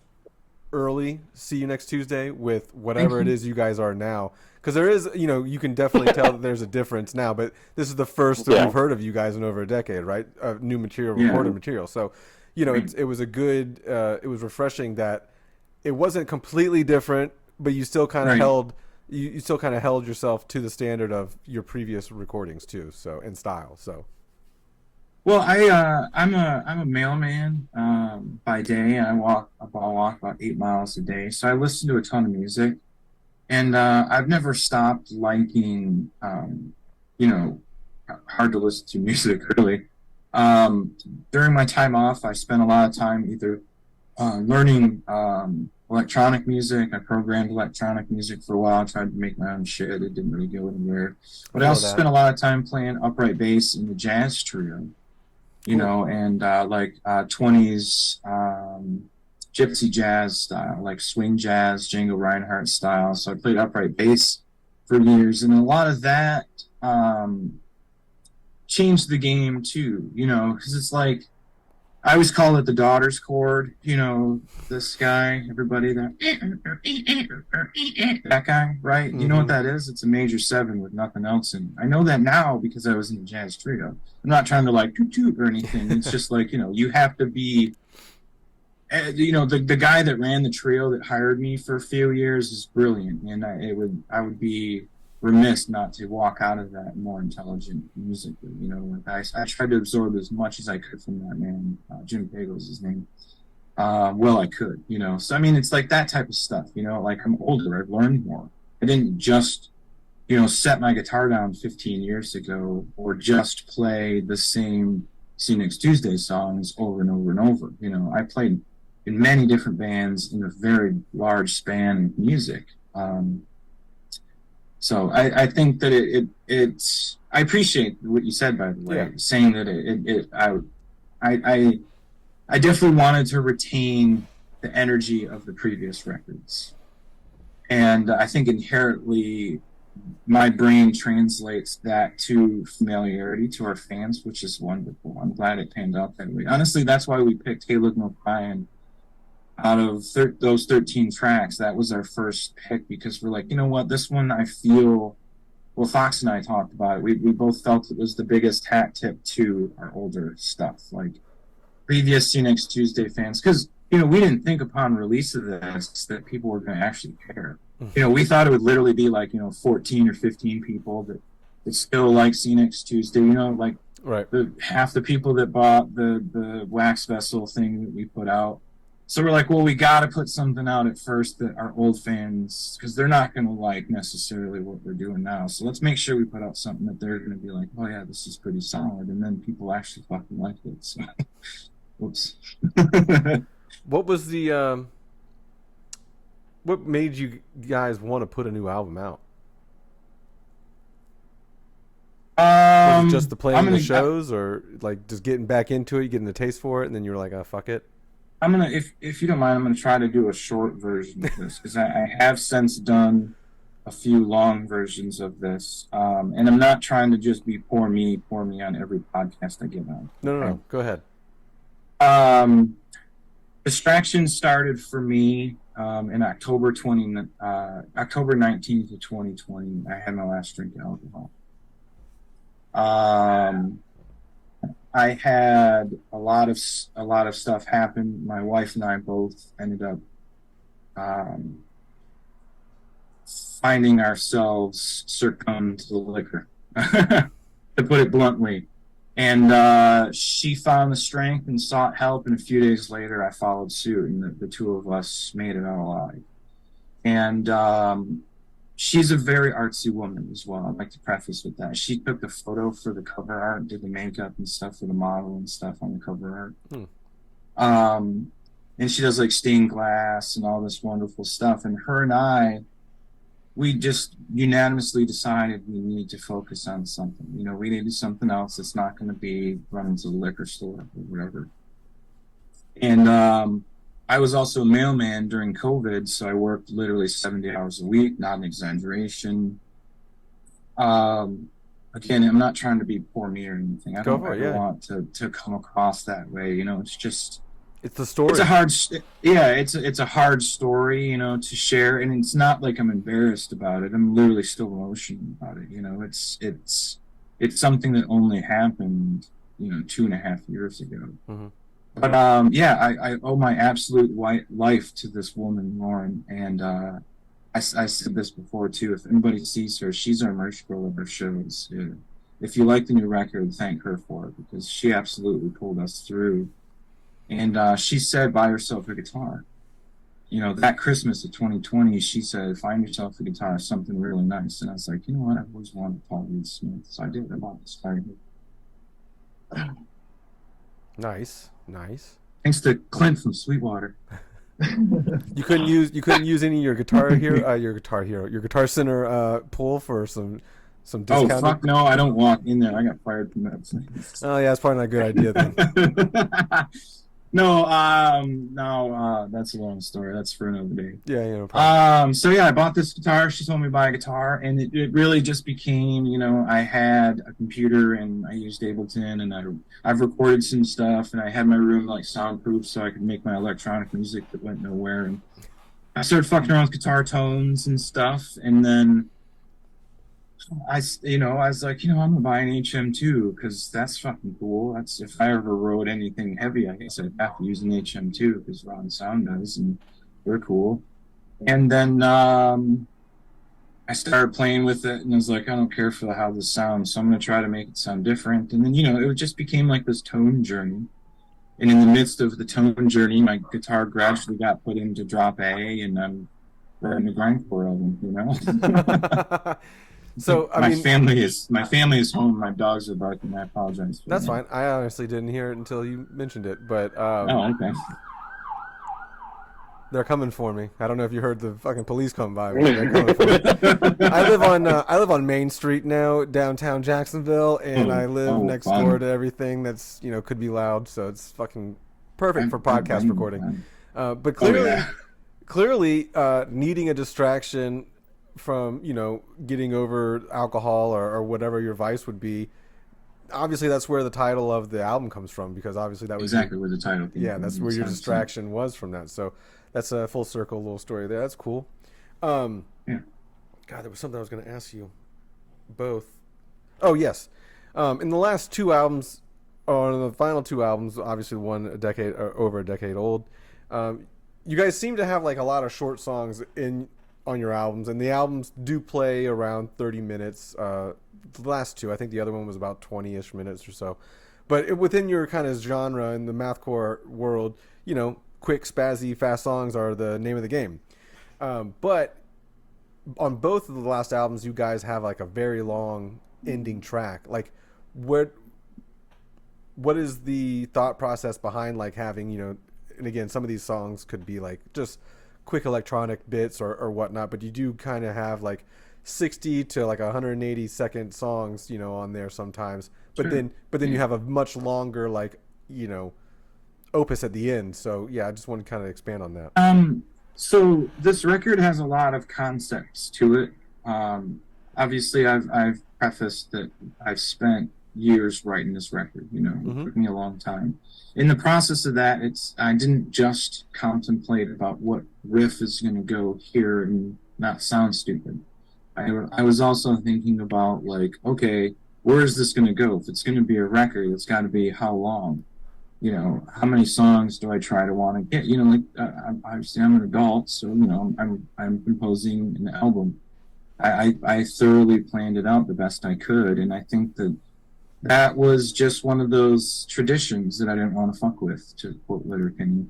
early See You Next Tuesday with whatever it is you guys are now, because there is, you can definitely tell that there's a difference now, but this is the first that we've heard of you guys in over a decade, right? New material, recorded material. So it was a good it was refreshing that it wasn't completely different, but you still kind of held you still kind of held yourself to the standard of your previous recordings too, so in style. So well, I'm a mailman by day. I walk about 8 miles a day, so I listen to a ton of music, and I've never stopped liking hard to listen to music really. During my time off, I spent a lot of time either learning electronic music. I programmed electronic music for a while. I tried to make my own shit. It didn't really go anywhere. But I also spent a lot of time playing upright bass in the jazz trio. And like 20s gypsy jazz style, like swing jazz, Django Reinhardt style. So I played upright bass for years, and a lot of that changed the game too, because it's like, I always call it the daughter's chord, this guy, everybody, that guy, right? You know what that is? It's a major 7 with nothing else in it. I know that now because I was in the jazz trio. I'm not trying to like toot or anything. It's just like, you have to be, the guy that ran the trio that hired me for a few years is brilliant. And I would be remiss not to walk out of that more intelligent musically. I tried to absorb as much as I could from that man. Jim Pagel's his name. I could, So it's like that type of stuff. Like I'm older, I've learned more. I didn't just, set my guitar down 15 years ago, or just play the same See You Next Tuesday songs over and over and over. I played in many different bands in a very large span of music. So I think that it's I appreciate what you said, by the way, Yeah. saying that I definitely wanted to retain the energy of the previous records. And I think inherently my brain translates that to familiarity to our fans, which is wonderful. I'm glad it panned out that way. Honestly, that's why we picked Hey Look No Crying out of those 13 tracks. That was our first pick because we're like, you know what, this one I feel, well, Fox and I talked about it. We both felt it was the biggest hat tip to our older stuff. Like previous See Next Tuesday fans, because, you know, we didn't think upon release of this that people were going to actually care. You know, we thought it would literally be like, you know, 14 or 15 people that still like See Next Tuesday, you know, like Right. half the people that bought the Wax Vessel thing that we put out. So we're like, well, we got to put something out at first that our old fans, because they're not going to like necessarily what we're doing now. So let's make sure we put out something that they're going to be like, oh yeah, this is pretty solid. And then people actually fucking like it. So, whoops. What was the what made you guys want to put a new album out? Was it just the playing the shows, or like just getting back into it, getting the taste for it, and then you were like, oh, fuck it? I'm gonna, if you don't mind, I'm gonna try to do a short version of this because I have since done a few long versions of this, and I'm not trying to just be poor me on every podcast I get on. No, go ahead. Distraction started for me in October 19th of 2020. I had my last drink of alcohol. I had a lot of stuff happen. My wife and I both ended up finding ourselves succumbed to the liquor, to put it bluntly. And she found the strength and sought help, and a few days later I followed suit, and the two of us made it out alive. And she's a very artsy woman as well. I'd like to preface with that. She took the photo for the cover art, did the makeup and stuff for the model and stuff on the cover art. And she does like stained glass and all this wonderful stuff. And her and I, we just unanimously decided we need to focus on something. You know, we needed something else that's not going to be running to the liquor store or whatever. And I was also a mailman during COVID, so I worked literally 70 hours a week, not an exaggeration. Again, I'm not trying to be poor me or anything. I don't ever want to come across that way. You know, it's just... It's the story. It's a hard story, you know, to share, and it's not like I'm embarrassed about it. I'm literally still emotional about it. You know, it's something that only happened, you know, 2.5 years ago. Mm-hmm. But I owe my absolute life to this woman, Lauren, and I said this before too. If anybody sees her, she's our merch girl at our shows. Yeah. If you like the new record, thank her for it because she absolutely pulled us through. And she said, buy yourself a guitar. You know, that Christmas of 2020, she said, find yourself a guitar, something really nice. And I was like, you know what? I've always wanted Paul Reed Smith. So I did. I bought this guitar. Nice. Thanks to Clint from Sweetwater. You couldn't use any of your Guitar Center pull for some discount. Oh fuck no! I don't walk in there. I got fired from that place. Oh yeah, it's probably not a good idea then. No, that's a long story. That's for another day. Yeah, no problem. So yeah, I bought this guitar. She told me to buy a guitar, and it really just became, you know, I had a computer and I used Ableton, and I've recorded some stuff, and I had my room like soundproof so I could make my electronic music that went nowhere. And I started fucking around with guitar tones and stuff, and then I was like, you know, I'm gonna buy an HM2 because that's fucking cool. That's if I ever wrote anything heavy, I guess I'd have to use an HM2 because Ron Sound does, and they're cool. And then I started playing with it, and I was like, I don't care for how this sounds, so I'm gonna try to make it sound different. And then, you know, it just became like this tone journey. And in the midst of the tone journey, my guitar gradually got put into drop A, and I'm writing a grindcore album, you know. So my family is home. My dogs are barking. I apologize. That's fine. I honestly didn't hear it until you mentioned it. But oh, okay. They're coming for me. I don't know if you heard the fucking police come by. But they're coming for me. I live on Main Street now, downtown Jacksonville, and I live next door to everything that's could be loud. So it's fucking perfect for podcast recording. But clearly, needing a distraction from getting over alcohol or whatever your vice would be. Obviously, that's where the title of the album comes from, because obviously that was exactly where the title came from. Yeah, that's where your distraction was from that. So that's a full circle little story there. That's cool. Yeah. God, there was something I was going to ask you both. Oh, yes. In the last two albums, or in the final two albums, obviously one over a decade old, you guys seem to have like a lot of short songs on your albums, and the albums do play around 30 minutes. The last two, I think the other one was about 20-ish minutes or so. But within your kind of genre in the mathcore world, quick, spazzy, fast songs are the name of the game. But on both of the last albums, you guys have like a very long ending track. Like, what is the thought process behind like having, and again, some of these songs could be like just quick electronic bits or whatnot, but you do kind of have like 60 to like 180 second songs, on there sometimes. But then you have a much longer like, opus at the end. So yeah, I just want to kind of expand on that. So this record has a lot of concepts to it. Obviously I've prefaced that I've spent years writing this record, it took me a long time. In the process of that, I didn't just contemplate about what riff is going to go here and not sound stupid. I was also thinking about like, okay, where is this going to go? If it's going to be a record, it's got to be how long? How many songs do I try to want to get? Obviously I'm an adult, so I'm composing an album. I thoroughly planned it out the best I could, and I think that was just one of those traditions that I didn't want to fuck with, to quote Letterkenny.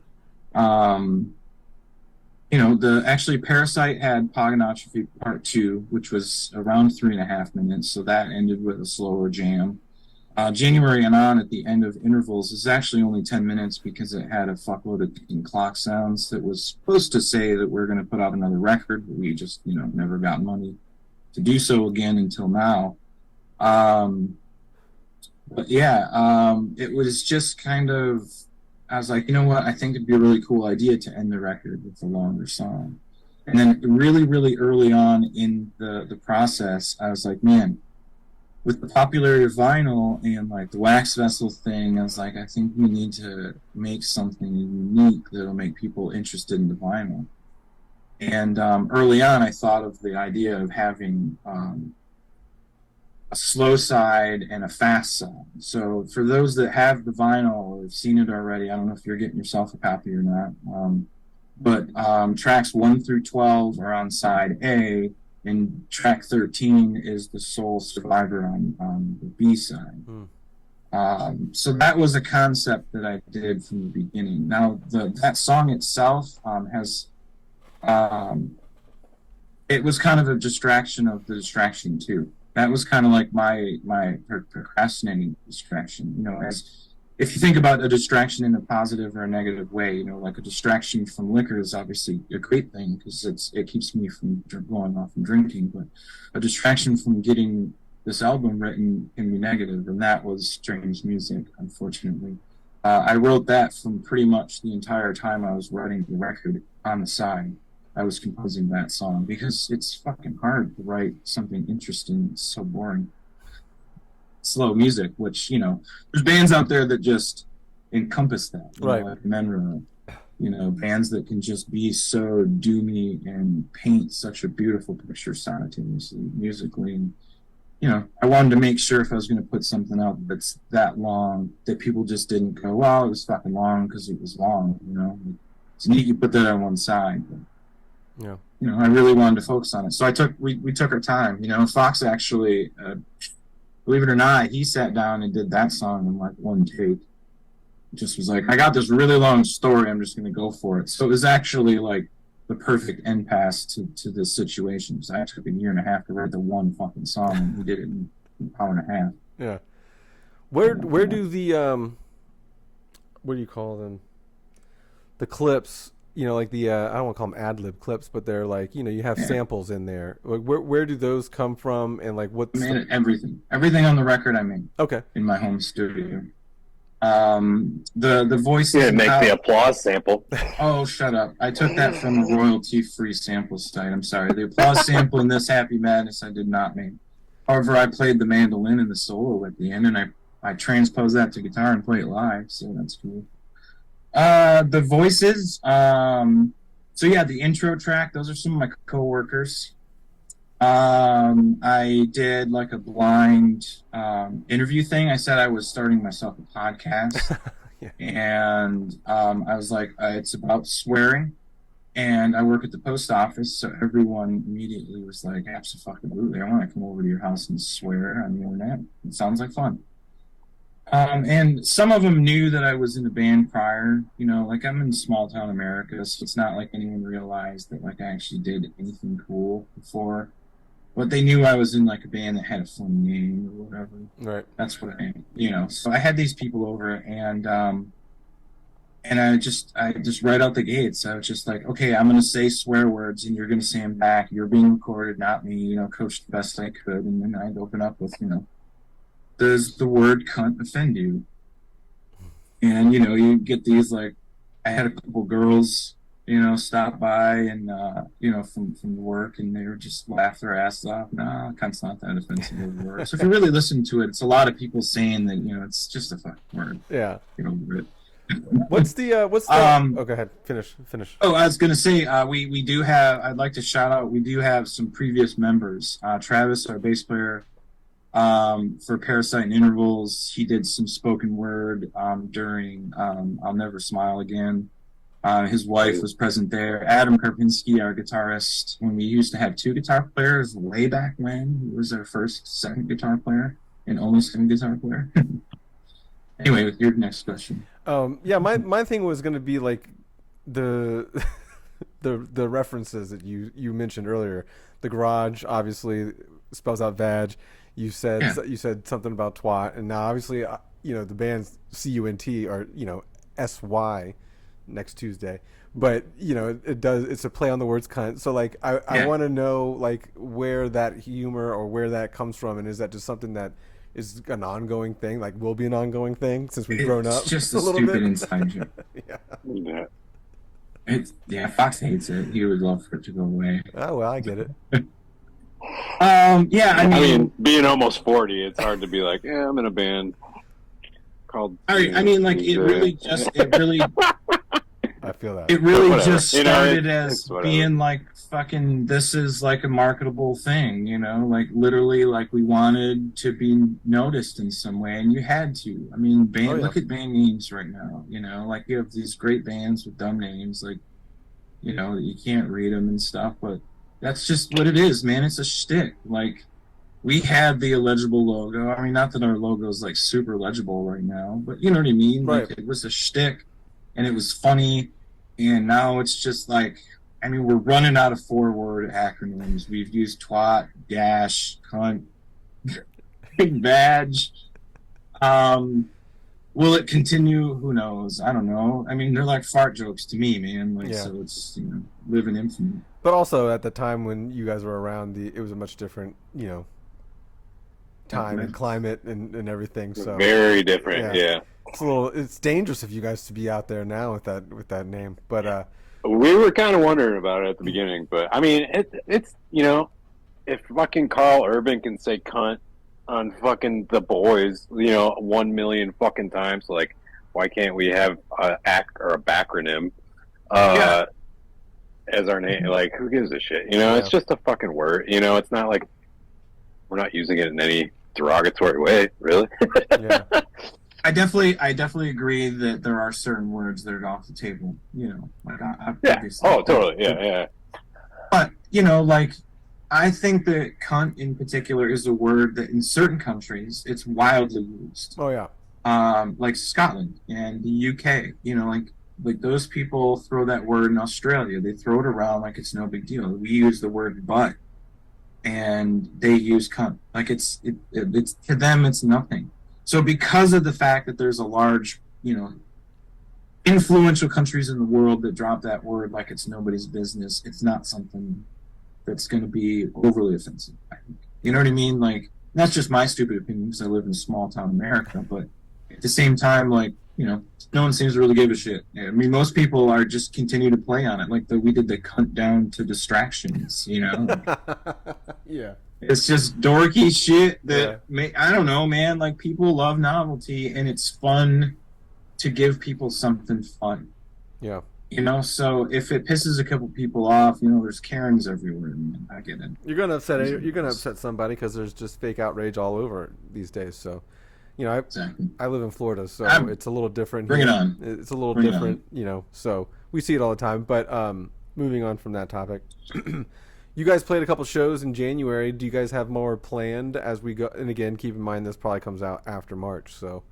Actually Parasite had Pogonotrophy Part 2, which was around 3.5 minutes, so that ended with a slower jam. January and On at the end of Intervals is actually only 10 minutes because it had a fuckload of ticking clock sounds that was supposed to say that we're going to put out another record, but we just, never got money to do so again until now. But yeah, it was just kind of, I was like, you know what, I think it'd be a really cool idea to end the record with a longer song. And then really, really early on in the process, I was like, man, with the popularity of vinyl and like the wax vessel thing, I was like, I think we need to make something unique that'll make people interested in the vinyl. And early on, I thought of the idea of having a slow side and a fast side. So for those that have the vinyl or have seen it already, I don't know if you're getting yourself a copy or not, but tracks 1 through 12 are on side A, and track 13 is the sole survivor on the B side. So that was a concept that I did from the beginning. Now that song itself has it was kind of a distraction of the distraction too. That was kind of like my procrastinating distraction. As if you think about a distraction in a positive or a negative way, like a distraction from liquor is obviously a great thing because it keeps me from going off and drinking. But a distraction from getting this album written can be negative, and that was Strange Music, unfortunately. I wrote that from pretty much the entire time I was writing the record on the side. I was composing that song because it's fucking hard to write something interesting. It's so boring. Slow music, which, there's bands out there that just encompass that. Right. Like Menra, bands that can just be so doomy and paint such a beautiful picture simultaneously, musically. And, I wanted to make sure if I was going to put something out that's that long, that people just didn't go, well, it was fucking long because it was long, It's neat you put that on one side, but yeah. I really wanted to focus on it. So we took our time. Fox actually, believe it or not, he sat down and did that song in like one take. Just was like, I got this really long story, I'm just going to go for it. So it was actually like the perfect end pass to this situation. So I took a year and a half to write the one fucking song, and he did it in an hour and a half. Yeah. Where do the what do you call them? The clips, like the I don't want to call them ad lib clips, but they're like, you have samples in there. Like, where do those come from, and like what's everything on the record I made. Okay. In my home studio. The voices. You didn't make the applause sample. Oh, shut up! I took that from a royalty-free sample site. I'm sorry. The applause sample in this Happy Madness I did not make. However, I played the mandolin and the solo at the end, and I transposed that to guitar and played it live. So that's cool. The voices. So yeah, the intro track. Those are some of my coworkers. I did like a blind interview thing. I said I was starting myself a podcast. Yeah. And I was like, it's about swearing, and I work at the post office, so everyone immediately was like, absolutely, I want to come over to your house and swear on the internet. It sounds like fun. And some of them knew that I was in a band prior, like I'm in small town America, so it's not like anyone realized that like I actually did anything cool before. But they knew I was in like a band that had a fun name or whatever. Right. That's what So I had these people over, and I just right out the gates, I was just like, okay, I'm gonna say swear words, and you're gonna say them back. You're being recorded, not me. Coached the best I could, and then I'd open up with, does the word cunt offend you? And you get these like, I had a couple girls, stop by and, from work, and they were just laugh their ass off. Nah, cunt's not that offensive of a word. So if you really listen to it, it's a lot of people saying that, it's just a fucking word. Yeah. Get over it. What's the oh, go ahead. Finish. Oh, I was going to say, we do have, I'd like to shout out, we do have some previous members. Travis, our bass player, for Parasite and Intervals, he did some spoken word, during, I'll Never Smile Again. His wife was present there. Adam Karpinski, our guitarist, when we used to have two guitar players way back when, he was our second guitar player, and only second guitar player. Anyway, with your next question. Yeah, my thing was going to be like the the references that you mentioned earlier. The garage obviously spells out vag. You said something about twat, and now obviously the band's CUNT or SY next Tuesday, but it's a play on the words cunt. So like I want to know like where that humor or where that comes from, and is that just something that is an ongoing thing, like will be an ongoing thing since we've grown up? It's just a little stupid bit. Inside joke. Yeah. Fox hates it. He would love for it to go away. Oh well, I get it. Yeah, I mean, being almost 40, it's hard to be like, yeah, I'm in a band called. I mean, like it really. I feel that. It really Whatever. just started as being like fucking, this is like a marketable thing, like literally like we wanted to be noticed in some way, and you had to. I mean, look at band names right now, like you have these great bands with dumb names, like, you can't read them and stuff, but that's just what it is, man. It's a shtick. Like, we had the illegible logo. I mean, not that our logo is like super legible right now, but you know what I mean? Right. Like, it was a shtick, and it was funny, and now it's just like, I mean, we're running out of 4-word acronyms. We've used twat, dash, cunt, badge. Will it continue? Who knows? I don't know. I mean, they're like fart jokes to me, man. Like, so it's, live in infamy. But also at the time when you guys were around, it was a much different, time and climate and everything. So very different. Yeah. It's dangerous of you guys to be out there now with that name. But we were kind of wondering about it at the beginning. But I mean, it's if fucking Carl Urban can say cunt on fucking The Boys, 1 million fucking times, like, why can't we have a backronym as our name? Like, who gives a shit? It's just a fucking word. It's not like we're not using it in any derogatory way, really. Yeah. I definitely agree that there are certain words that are off the table. Like Oh, totally. Yeah. But like, I think that cunt in particular is a word that in certain countries it's wildly used. Oh yeah. Like Scotland and the UK. Like those people throw that word in Australia. They throw it around like it's no big deal. We use the word butt, and they use cunt. Like it's to them it's nothing. So because of the fact that there's a large, influential countries in the world that drop that word like it's nobody's business, it's not something that's going to be overly offensive, I think. You know what I mean? Like, that's just my stupid opinion because I live in small town America, but at the same time, like, you know, no one seems to really give a shit. I mean, most people are just continue to play on it, like we did the cunt down to distractions, you know? Yeah. It's just dorky shit that, I don't know, man, like, people love novelty, and it's fun to give people something fun. Yeah. You know, so if it pisses a couple people off, you know, there's Karens everywhere. Man, I get it. You're gonna upset somebody because there's just fake outrage all over these days. So, you know, I live in Florida, so it's a little different. Bring it on. It's a little different, you know. So we see it all the time. But moving on from that topic, you guys played a couple shows in January. Do you guys have more planned as we go? And again, keep in mind this probably comes out after March. So.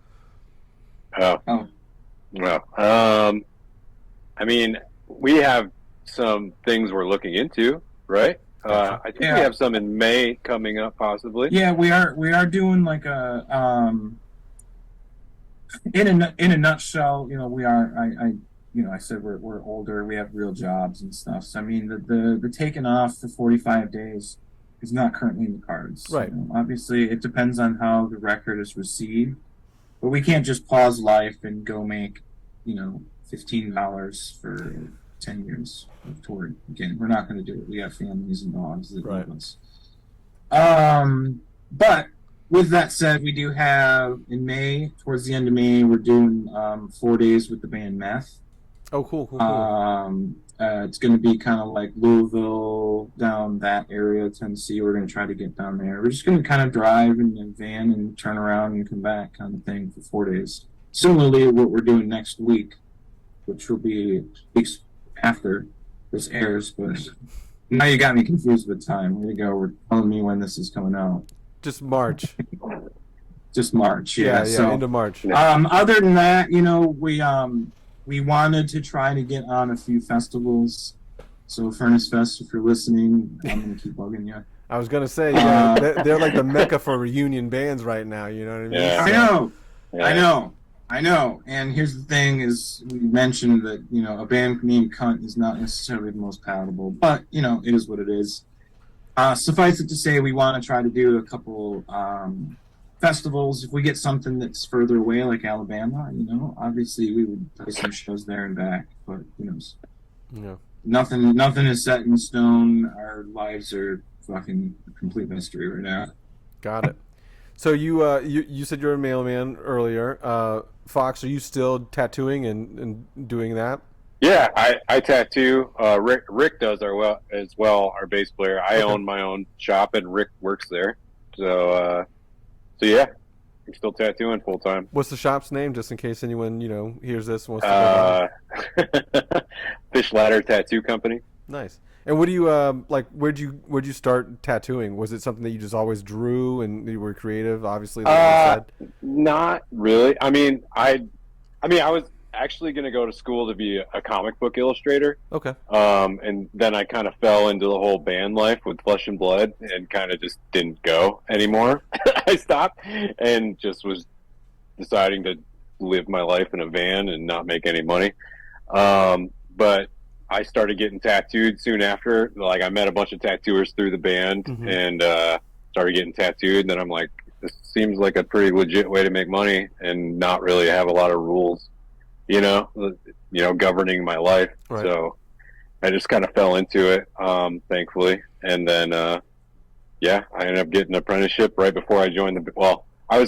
Well, I mean, we have some things we're looking into, right? I think we have some in May coming up, possibly. Yeah, we are doing like a in a nutshell. You know, we are. I said we're older. We have real jobs and stuff. So I mean, the taking off for 45 days is not currently in the cards. Right. You know, obviously, it depends on how the record is received, but we can't just pause life and go make, you know, $15 for 10 years of tour. Again, we're not going to do it. We have families and dogs that love us. But with that said, we do have in May, towards the end of May, we're doing 4 days with the band Meth. Oh, cool. It's going to be kind of like Louisville, down that area, Tennessee. We're going to try to get down there. We're just going to kind of drive in a van and turn around and come back kind of thing for 4 days. Similarly, what we're doing next week, which will be weeks after this airs, but now you got me confused with time. Here you go. We're telling me when this is coming out. Just March. Just March, yeah. So, into March. Other than that, you know, we wanted to try to get on a few festivals. So Furnace Fest, if you're listening, I'm going to keep bugging you. I was going to say, they're like the mecca for reunion bands right now, you know what I mean? Yeah. I know. And here's the thing is, we mentioned that, you know, a band named Cunt is not necessarily the most palatable, but, you know, it is what it is. Suffice it to say, we want to try to do a couple festivals. If we get something that's further away, like Alabama, you know, obviously we would play some shows there and back, but who knows? Yeah. Nothing is set in stone. Our lives are fucking a complete mystery right now. Got it. So you said you're a mailman earlier. Fox, are you still tattooing and doing that? Yeah, I tattoo. Rick does as well, our bass player. I own my own shop, and Rick works there. So yeah, I'm still tattooing full time. What's the shop's name, just in case anyone, you know, hears this and wants to Fish Ladder Tattoo Company. Nice. And what do you like? Where'd you start tattooing? Was it something that you just always drew and you were creative? Obviously, like you said. Not really. I mean, I was actually going to go to school to be a comic book illustrator. Okay. And then I kind of fell into the whole band life with Flesh and Blood and kind of just didn't go anymore. I stopped and just was deciding to live my life in a van and not make any money. But I started getting tattooed soon after. Like, I met a bunch of tattooers through the band and started getting tattooed. And then I'm like, this seems like a pretty legit way to make money and not really have a lot of rules, you know, governing my life. Right. So I just kind of fell into it, thankfully. And then, I ended up getting an apprenticeship right before I joined I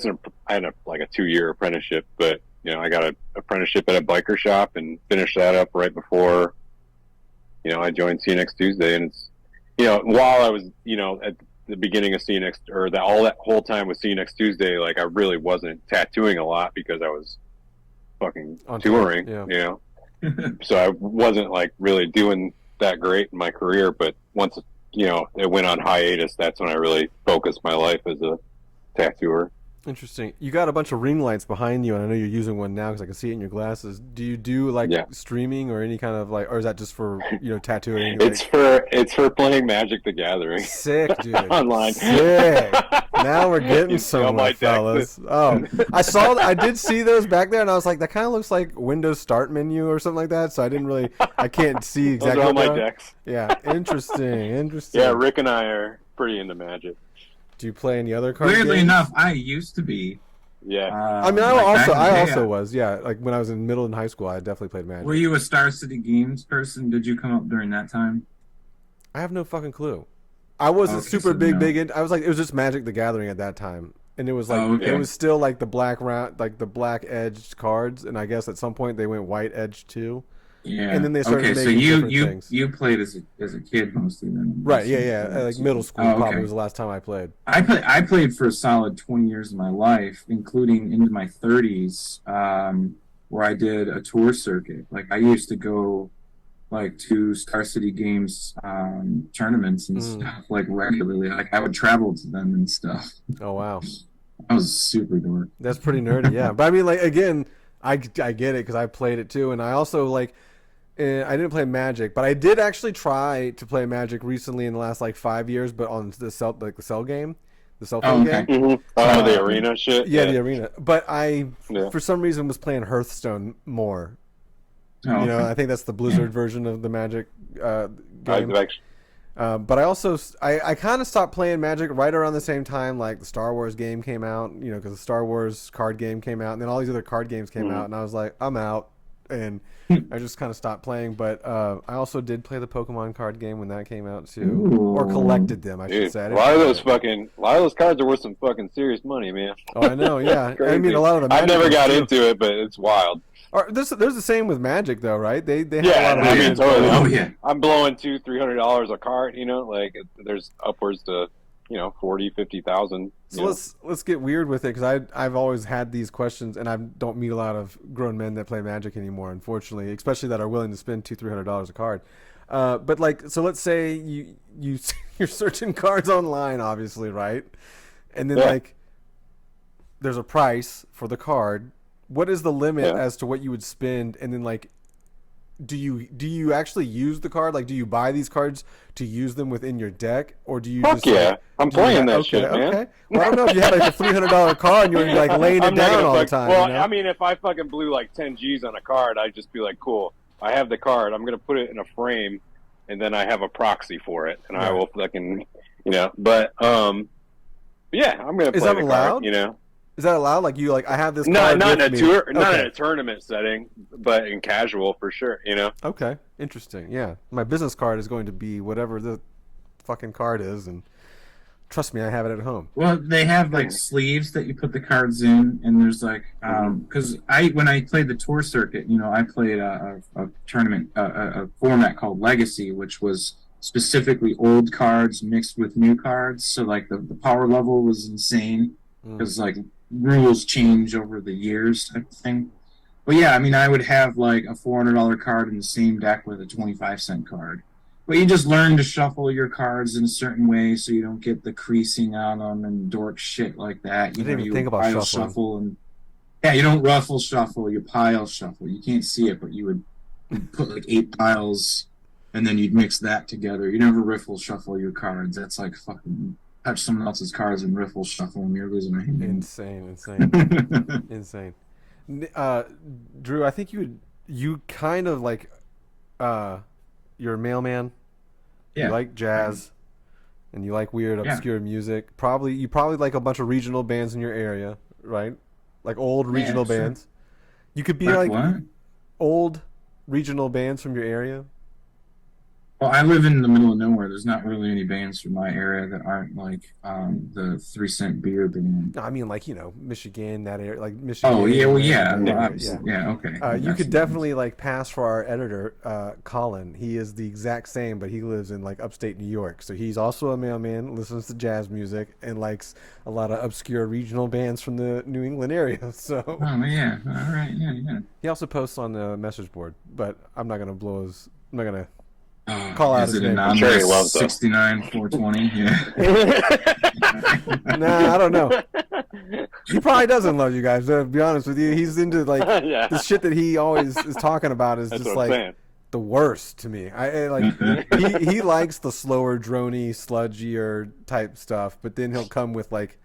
had a 2-year apprenticeship, but, you know, I got an apprenticeship at a biker shop and finished that up right before, you know, I joined See Next Tuesday. And it's, you know, while I was, you know, at the beginning of See Next, or all that whole time with See Next Tuesday, like, I really wasn't tattooing a lot because I was fucking touring, you know. So I wasn't, like, really doing that great in my career. But once, you know, it went on hiatus, that's when I really focused my life as a tattooer. Interesting. You got a bunch of ring lights behind you, and I know you're using one now because I can see it in your glasses. Do you do streaming or any kind of or is that just for, you know, tattooing? It's for playing Magic the Gathering. Sick, dude. Online. Sick. Now we're getting You see all somewhere, my fellas. Oh, I did see those back there, and I was like, that kind of looks like Windows Start menu or something like that. So I can't see Those exactly. are all my what they are. decks. Yeah, interesting. Yeah, Rick and I are pretty into Magic. Do you play any other card Weirdly games? enough, I used to be. Yeah. I mean, I also was. Yeah, like when I was in middle and high school, I definitely played Magic. Were you a Star City Games person? Did you come up during that time? I have no fucking clue. I wasn't Okay, super so big. no. I was like, it was just Magic the Gathering at that time, and it was like Oh, okay. it was still like the black edged cards, and I guess at some point they went white edged too. Yeah. And then they started okay, so making you different you things. you played as a kid mostly then. Right? Yeah. Like middle school Oh, okay. probably was the last time I played. I played for a solid 20 years of my life, including into my 30s, where I did a tour circuit. Like I used to go like to Star City Games tournaments and stuff like regularly. Like I would travel to them and stuff. Oh wow, I was super dork. that's pretty nerdy. Yeah, but I mean, like again, I get it because I played it too, and I also like. I didn't play Magic, but I did actually try to play Magic recently in the last like 5 years, but on the cell game, the cell phone okay. game. Mm-hmm. Oh, the arena shit. Yeah, the arena. But I, Yeah. for some reason, was playing Hearthstone more. Oh, You know, okay. I think that's the Blizzard version of the Magic game. I've actually, But I also, I kind of stopped playing Magic right around the same time, like the Star Wars game came out, you know, because the Star Wars card game came out, and then all these other card games came out, and I was like, I'm out. And I just kind of stopped playing. But I also did play the Pokemon card game when that came out too, or collected them, I should dude, say. a lot of those cards are worth some fucking serious money, man. Oh, I know, yeah. I Crazy. mean, a lot of them. I never got into it, but it's wild. There's the same with Magic though, right? They have Yeah, a lot of I mean, money. totally. Oh yeah. I'm blowing $200-$300 a cart. You know, like there's upwards to 40,000-50,000. So let's get weird with it because I've always had these questions, and I don't meet a lot of grown men that play Magic anymore, unfortunately, especially that are willing to spend $200-$300 a card. But like, so let's say you're searching cards online, obviously, right? And then like, there's a price for the card. What is the limit as to what you would spend? And then like, do you actually use the card? Like, do you buy these cards to use them within your deck, or do you? Fuck just, yeah, like, I'm playing that shit, man. Okay. Well, I don't know if you had like a $300 card and you were like laying it I'm not down gonna all the time. Well, you know? I mean, if I fucking blew like 10 G's on a card, I'd just be like, cool, I have the card. I'm gonna put it in a frame, and then I have a proxy for it, and I will fucking, But yeah, I'm gonna play Is that the allowed? card. Is that allowed? Like I have this No, card not in with a me. tour, not in Okay. a tournament setting, but in casual for sure. Okay, interesting. Yeah, my business card is going to be whatever the fucking card is, and trust me, I have it at home. Well, they have like sleeves that you put the cards in, and there's like because when I played the tour circuit, I played a tournament, a format called Legacy, which was specifically old cards mixed with new cards. So like the power level was insane because like rules change over the years type of thing. But yeah, I mean, I would have like a $400 card in the same deck with a 25-cent card. But you just learn to shuffle your cards in a certain way so you don't get the creasing on them and dork shit like that. You didn't even think about pile shuffling. shuffle and you don't ruffle shuffle, you pile shuffle. You can't see it, but you'd put like 8 piles and then you'd mix that together. You never riffle shuffle your cards. That's like fucking touch someone else's cards and riffle shuffle and you're losing a hand. Insane. Insane. Drew, I think you kind of like you're a mailman. Yeah. You like jazz, and you like weird, obscure music. You probably like a bunch of regional bands in your area, right? Like old regional sure. bands. You could be Like like what? old regional bands from your area. Well, I live in the middle of nowhere. There's not really any bands from my area that aren't like the 3-cent beer band. No, I mean like Michigan, that area, like Michigan. Oh yeah, well yeah, that well, area, obviously, yeah, okay. You could definitely like pass for our editor, Colin. He is the exact same, but he lives in like upstate New York. So he's also a mailman, listens to jazz music, and likes a lot of obscure regional bands from the New England area. So Oh yeah, all right, yeah. he also posts on the message board, but I'm not gonna Oh, call out is his it name. an I'm sure he loves us. 69 420? Yeah. Nah, I don't know. He probably doesn't love you guys. To be honest with you, he's into like Yeah. the shit that he always is talking about is That's just what I'm like saying. the worst to me. I like he likes the slower, drony, sludgier type stuff, but then he'll come with like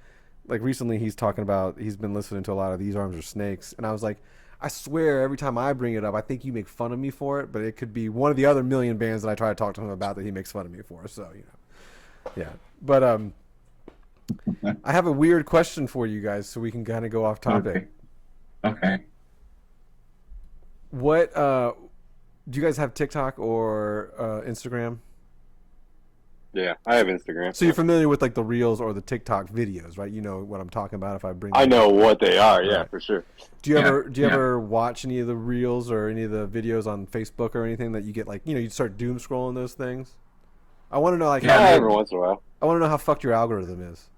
like recently he's talking about he's been listening to a lot of These Arms Are Snakes, and I was like, I swear every time I bring it up, I think you make fun of me for it, but it could be one of the other million bands that I try to talk to him about that he makes fun of me for. So yeah. But I have a weird question for you guys, so we can kind of go off topic. Okay. What do you guys have TikTok or Instagram? Yeah, I have Instagram. So you're familiar with like the Reels or the TikTok videos, right? You know what I'm talking about if I bring I know what they are, yeah, right. for sure. Do you ever watch any of the Reels or any of the videos on Facebook or anything that you get like, you start doom scrolling those things? I want to know like every once in a while. I want to know how fucked your algorithm is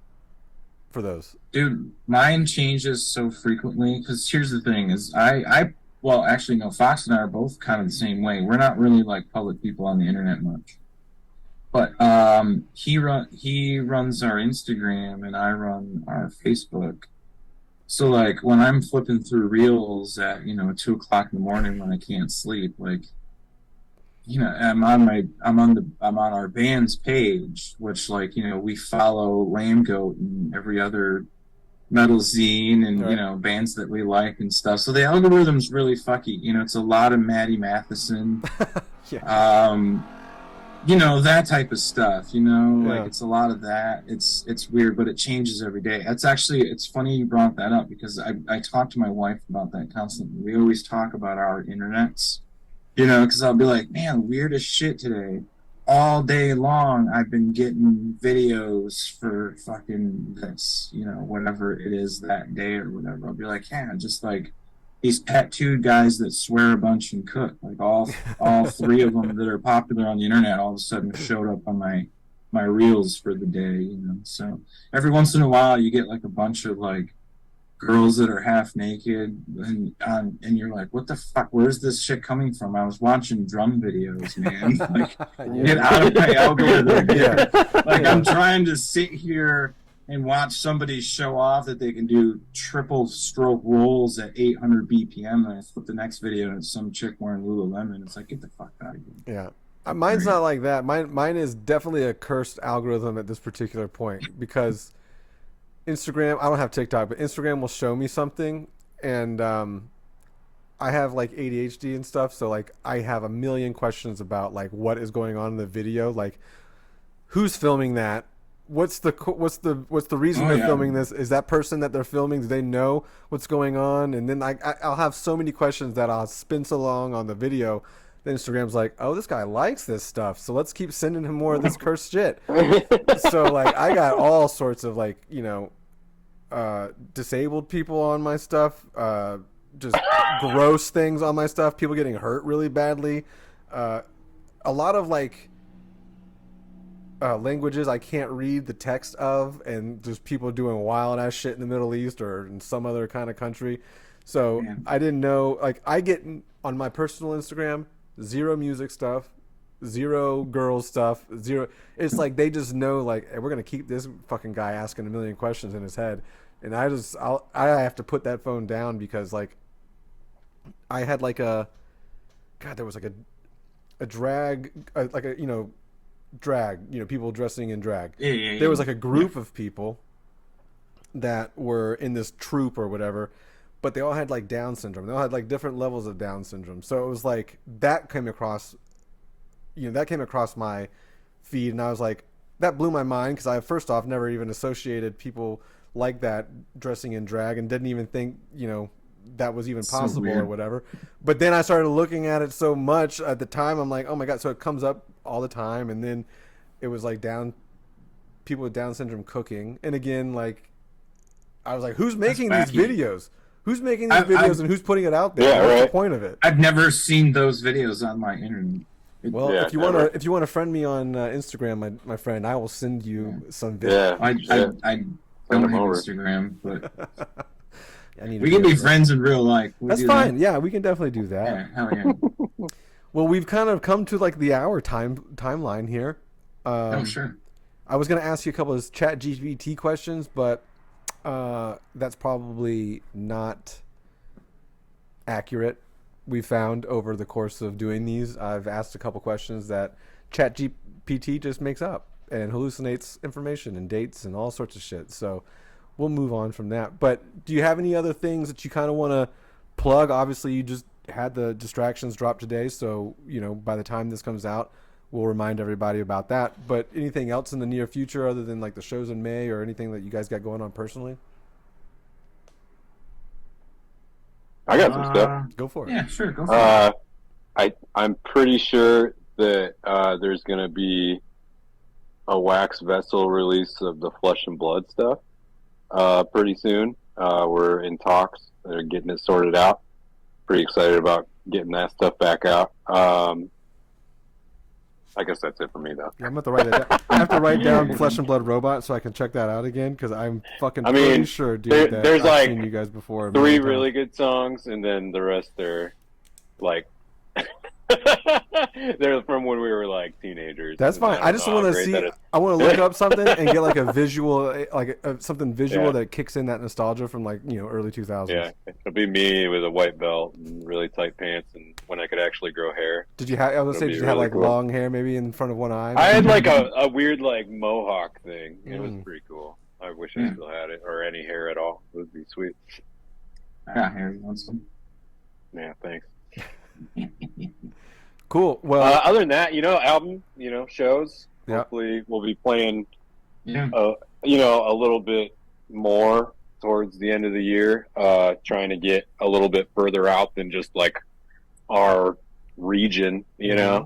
for those. Dude, mine changes so frequently because here's the thing is well, actually, no, Fox and I are both kind of the same way. We're not really like public people on the internet much. But he runs our Instagram and I run our Facebook. So like when I'm flipping through Reels at 2:00 in the morning when I can't sleep, like I'm on our band's page, which we follow Lambgoat and every other metal zine and right. Bands that we like and stuff. So the algorithm's really fucky. It's a lot of Maddie Matheson. Yeah. That type of stuff, Yeah. it's a lot of that. It's weird, but it changes every day. It's funny you brought that up because I talk to my wife about that constantly. We always talk about our internets, because I'll be like, man, weird as shit today. All day long, I've been getting videos for fucking this, whatever it is that day or whatever. I'll be like, yeah, just like these tattooed guys that swear a bunch and cook, like all three of them that are popular on the internet all of a sudden showed up on my Reels for the day, So every once in a while you get like a bunch of like girls that are half naked and you're like, what the fuck, where's this shit coming from? I was watching drum videos, man. Like get out of my algorithm. Yeah. Like I'm trying to sit here and watch somebody show off that they can do triple stroke rolls at 800 BPM, and I flip the next video and it's some chick wearing Lululemon. It's like, get the fuck out of here. Yeah. Mine's not like that. Mine is definitely a cursed algorithm at this particular point because Instagram, I don't have TikTok, but Instagram will show me something, and I have like ADHD and stuff, so like I have a million questions about like what is going on in the video, like who's filming that, what's the reason they're filming this, is that person that they're filming, do they know what's going on? And then I'll have so many questions that I'll spin so long on the video. Then Instagram's like, oh, this guy likes this stuff, so let's keep sending him more of this cursed shit. So like I got all sorts of like disabled people on my stuff, just gross things on my stuff, people getting hurt really badly, a lot of like languages I can't read the text of, and just people doing wild ass shit in the Middle East or in some other kind of country. So I didn't know, like I get on my personal Instagram, zero music stuff, zero girls stuff, zero. It's like they just know like, hey, we're gonna keep this fucking guy asking a million questions in his head, and I have to put that phone down because like I had like there was like a drag, like a drag, people dressing in drag. Yeah. There was like a group of people that were in this troupe or whatever, but they all had like Down syndrome. They all had like different levels of Down syndrome. So it was like that came across my feed, and I was like, that blew my mind because I first off never even associated people like that dressing in drag and didn't even think that was even possible or whatever. But then I started looking at it so much at the time, I'm like, oh my god, so it comes up all the time. And then it was like people with Down syndrome cooking, and again, like I was like, who's making these videos? Who's making these videos and who's putting it out there? What's the point of it? I've never seen those videos on my internet. Well, if you want to friend me on Instagram, my friend, I will send you some videos. I don't have Instagram, but we can be friends in real life. That's fine. Yeah, we can definitely do that. Yeah, hell yeah. Well, we've kind of come to like the hour timeline here. Oh, sure. I was going to ask you a couple of ChatGPT questions, but that's probably not accurate. We found over the course of doing these, I've asked a couple questions that ChatGPT just makes up and hallucinates information and dates and all sorts of shit. So we'll move on from that. But do you have any other things that you kind of want to plug? Obviously, you just had the Distractions drop today, so by the time this comes out, we'll remind everybody about that. But anything else in the near future other than like the shows in May or anything that you guys got going on personally? I got some stuff. Go for it. Yeah, sure. Go for it. I'm pretty sure that there's going to be a wax vessel release of the Flesh and Blood stuff pretty soon. We're in talks. They're getting it sorted out. Pretty excited about getting that stuff back out. I guess that's it for me, though. Yeah, I'm going to write that down. I have to write down Flesh and Blood Robot so I can check that out again, because I'm pretty sure, dude, that there's I've seen you guys before. 3 really good songs, and then the rest are like they're from when we were like teenagers. That's fine. I just want to see. I want to look up something and get like a visual, something visual that kicks in that nostalgia from early 2000s. Yeah, it'll be me with a white belt and really tight pants, and when I could actually grow hair. Did you have? I was gonna say, did you have like cool long hair, maybe in front of one eye? I had like a weird like mohawk thing. It was pretty cool. I wish I still had it, or any hair at all. It would be sweet. I got hair once. Yeah, thanks. Cool. Well, other than that, album, shows. Yeah. Hopefully, we'll be playing, a little bit more towards the end of the year. Trying to get a little bit further out than just like our region. Yeah.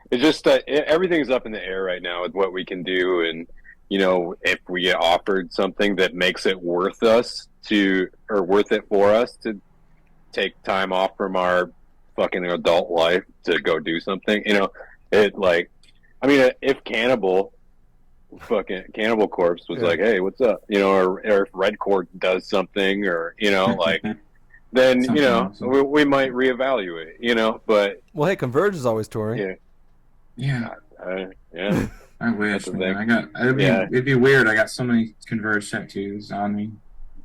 It's just that everything's up in the air right now with what we can do, and if we get offered something that makes it worth it for us to take time off from our fucking adult life to go do something, if Cannibal Corpse was like, hey, what's up, or if Red Court does something, or then we might reevaluate, but well, hey, Converge is always touring. Yeah. I wish, That's the man. It'd be weird. I got so many Converge tattoos on me.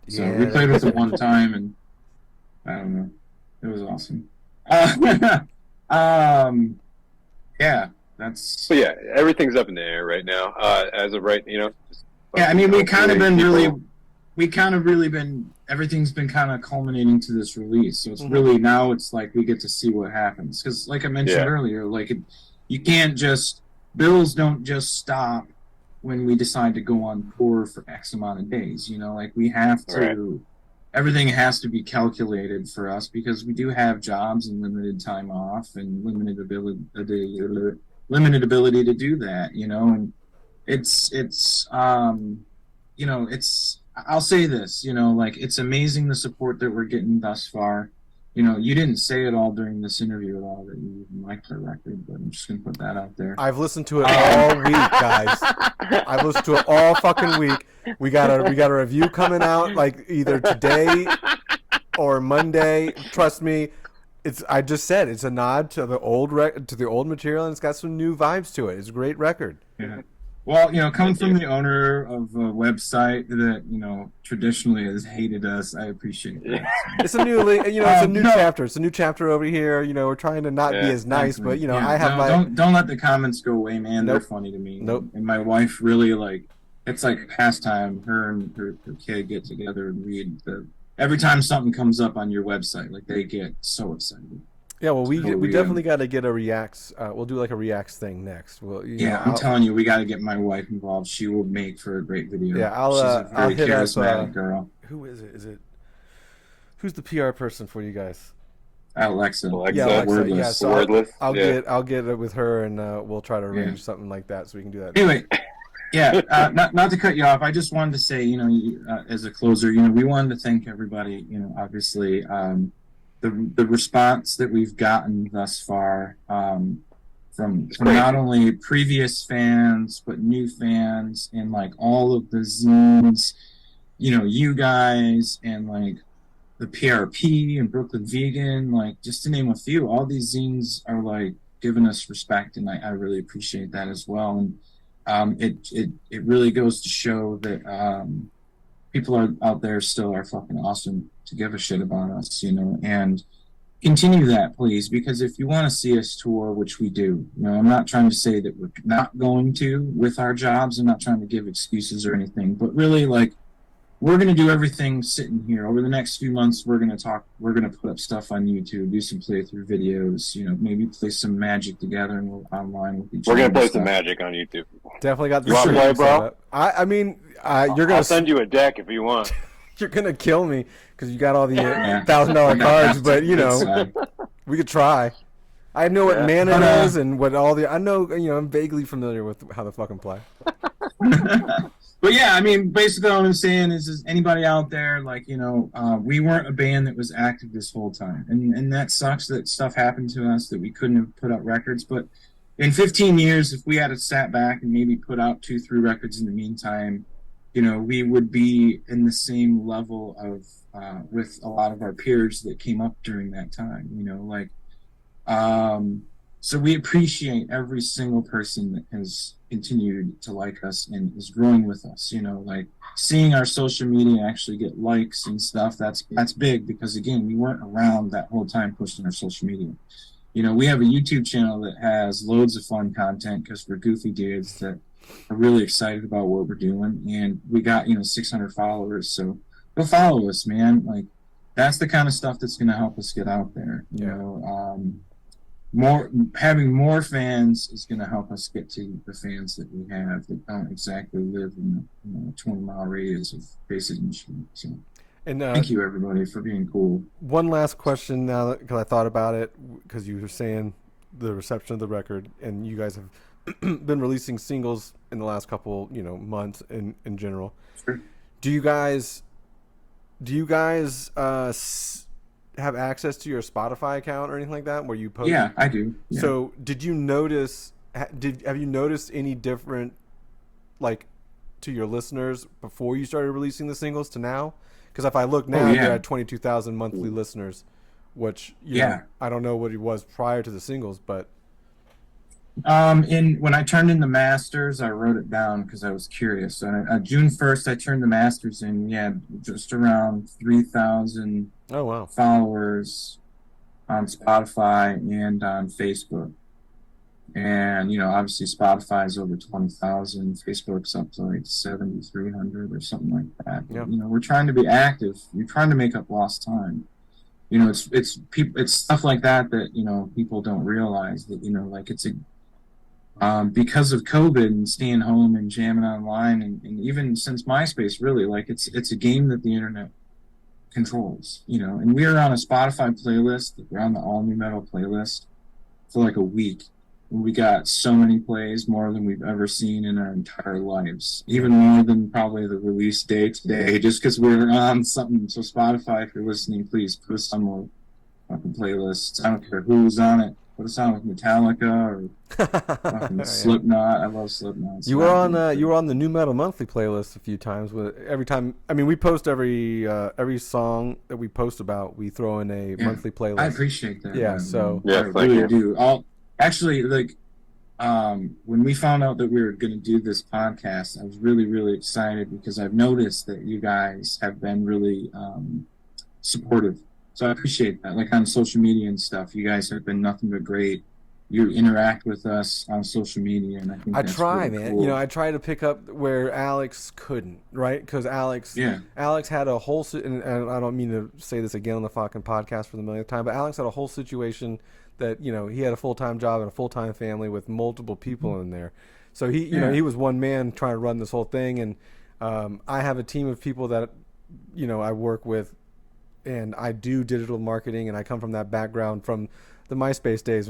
So we played with it one time, and I don't know. It was awesome. That's. But yeah, everything's up in the air right now. As of right, everything's been kind of culminating to this release. So it's really now it's like we get to see what happens, because like I mentioned earlier, you can't bills don't just stop when we decide to go on tour for X amount of days. We have to. Right. Everything has to be calculated for us, because we do have jobs and limited time off and limited ability to do that, and I'll say this, it's amazing the support that we're getting thus far. You didn't say it all during this interview at all that you liked our record, but I'm just going to put that out there. I've listened to it all week, guys. I've listened to it all fucking week. We got a review coming out like either today or Monday. Trust me, I just said it's a nod to the old material, and it's got some new vibes to it. It's a great record. Yeah. Well, coming from the owner of a website that, traditionally has hated us, I appreciate that. It's a new, it's a new chapter. It's a new chapter over here. We're trying to not be as nice, but I have don't let the comments go away, man. Nope. They're funny to me. Nope. And my wife really it's like pastime. Her and her kid get together and read every time something comes up on your website, they get so excited. Yeah, well, we definitely got to get a Reacts. We'll do like a Reacts thing next. Well, I'm telling you, we got to get my wife involved. She will make for a great video. Yeah, She's a very charismatic girl. Who is it? Who's the PR person for you guys? Alexa. Yeah, Alexa. Wordless. Yeah, so Wordless. I'll get it with her, and we'll try to arrange something like that so we can do that. Anyway. Yeah, not to cut you off. I just wanted to say, as a closer, we wanted to thank everybody. Obviously, the response that we've gotten thus far from not only previous fans but new fans, and all of the zines, you guys, and the PRP and Brooklyn Vegan, just to name a few. All these zines are giving us respect, and I really appreciate that as well. And it really goes to show that people out there still are fucking awesome to give a shit about us, and continue that, please, because if you want to see us tour, which we do, I'm not trying to say that we're not going to with our jobs. I'm not trying to give excuses or anything, but really, like, we're going to do everything sitting here. Over the next few months, we're going to put up stuff on YouTube, do some playthrough videos, maybe play some Magic together and we'll online with each other. We're going to play some Magic on YouTube. Definitely got the You want to play, bro? I mean, you're gonna. I'll send you a deck if you want. You're gonna kill me because you got all the $1,000 cards, but we could try. I know what mana is and what all the. I know, I'm vaguely familiar with how to fucking play. But yeah, I mean, basically what I'm saying is anybody out there, like, we weren't a band that was active this whole time. And that sucks that stuff happened to us, that we couldn't have put out records. But in 15 years, if we had sat back and maybe put out 2-3 records in the meantime, we would be in the same level of, with a lot of our peers that came up during that time, so we appreciate every single person that has continued to like us and is growing with us, like seeing our social media actually get likes and stuff. That's big because, again, we weren't around that whole time pushing our social media. We have a YouTube channel that has loads of fun content because we're goofy dudes that are really excited about what we're doing. And we got, 600 followers. So go follow us, man. Like, that's the kind of stuff that's going to help us get out there. Having more fans is going to help us get to the fans that we have that don't exactly live in a 20-mile radius of Basic Machine. So, and thank you, everybody, for being cool. One last question now, because I thought about it, because you were saying the reception of the record, and you guys have been releasing singles in the last couple, months in general. Sure. Do you guys have access to your Spotify account or anything like that where you post? Yeah, I do. Yeah. So did you notice, have you noticed any different, like, to your listeners before you started releasing the singles to now? Because if I look now, you're at 22,000 monthly listeners, which, I don't know what it was prior to the singles, but. When I turned in the masters, I wrote it down because I was curious. So June 1st, I turned the masters in. Just around 3,000 followers on Spotify and on Facebook. And, obviously Spotify is over 20,000. Facebook's up to like 7,300 or something like that. Yeah. We're trying to be active. You're trying to make up lost time. It's stuff like that people don't realize that, like it's because of COVID and staying home and jamming online, and even since MySpace, really, like it's a game that the internet controls, and we're on a Spotify playlist. We're on the All New Metal playlist for like a week. And we got so many plays, more than we've ever seen in our entire lives, even more than probably the release day today, just because we're on something. So Spotify, if you're listening, please put us on more fucking playlists. I don't care who's on it. Put us on with Metallica or fucking Slipknot. I love Slipknot. You were on the New Metal Monthly playlist a few times. Every time, I mean, we post every song that we post about. We throw in a monthly playlist. I appreciate that. Yeah, I really do. Actually, like, when we found out that we were going to do this podcast, I was really, really excited because I've noticed that you guys have been really supportive. So I appreciate that. Like on social media and stuff, you guys have been nothing but great. You interact with us on social media, and I think that's try, really man. cool. I try to pick up where Alex couldn't, right? Because Alex had a whole, and I don't mean to say this again on the fucking podcast for the millionth time, but Alex had a whole situation that he had a full-time job and a full-time family with multiple people in there. So he was one man trying to run this whole thing, and I have a team of people that I work with. And I do digital marketing, and I come from that background from the MySpace days.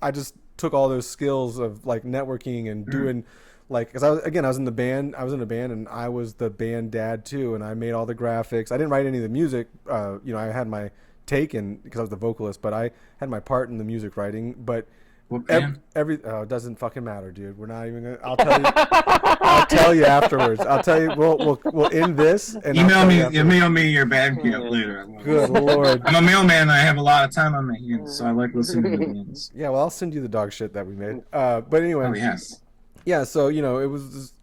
I just took all those skills of like networking and doing, like, because I was in the band. I was in a band, and I was the band dad too. And I made all the graphics. I didn't write any of the music. I had my take in because I was the vocalist, but I had my part in the music writing. But it doesn't fucking matter, dude. We're not even gonna. I'll tell you. I'll tell you afterwards. I'll tell you. We'll end this and email me your band camp later. Good Lord. I'm a mailman. And I have a lot of time on my hands, so I like listening to the bands. Yeah, well, I'll send you the dog shit that we made. But anyway. Oh yes. Yeah. So it was. Just,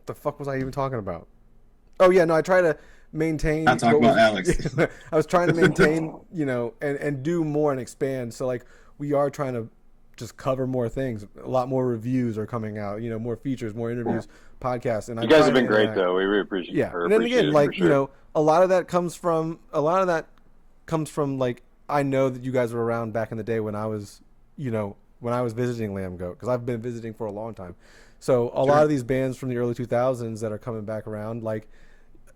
the fuck was I even talking about? Oh yeah, no. I try to maintain. Not talk about Alex. I was trying to maintain, you know, and do more and expand. So like we are trying to just cover more things. A lot more reviews are coming out. You know, more features, more interviews, podcasts. And you guys have been great though. We really appreciate. Yeah, and then again, like you know, a lot of that comes from like I know that you guys were around back in the day when I was, you know, when I was visiting Lambgoat, because I've been visiting for a long time. So a lot of these bands from the early 2000s that are coming back around, like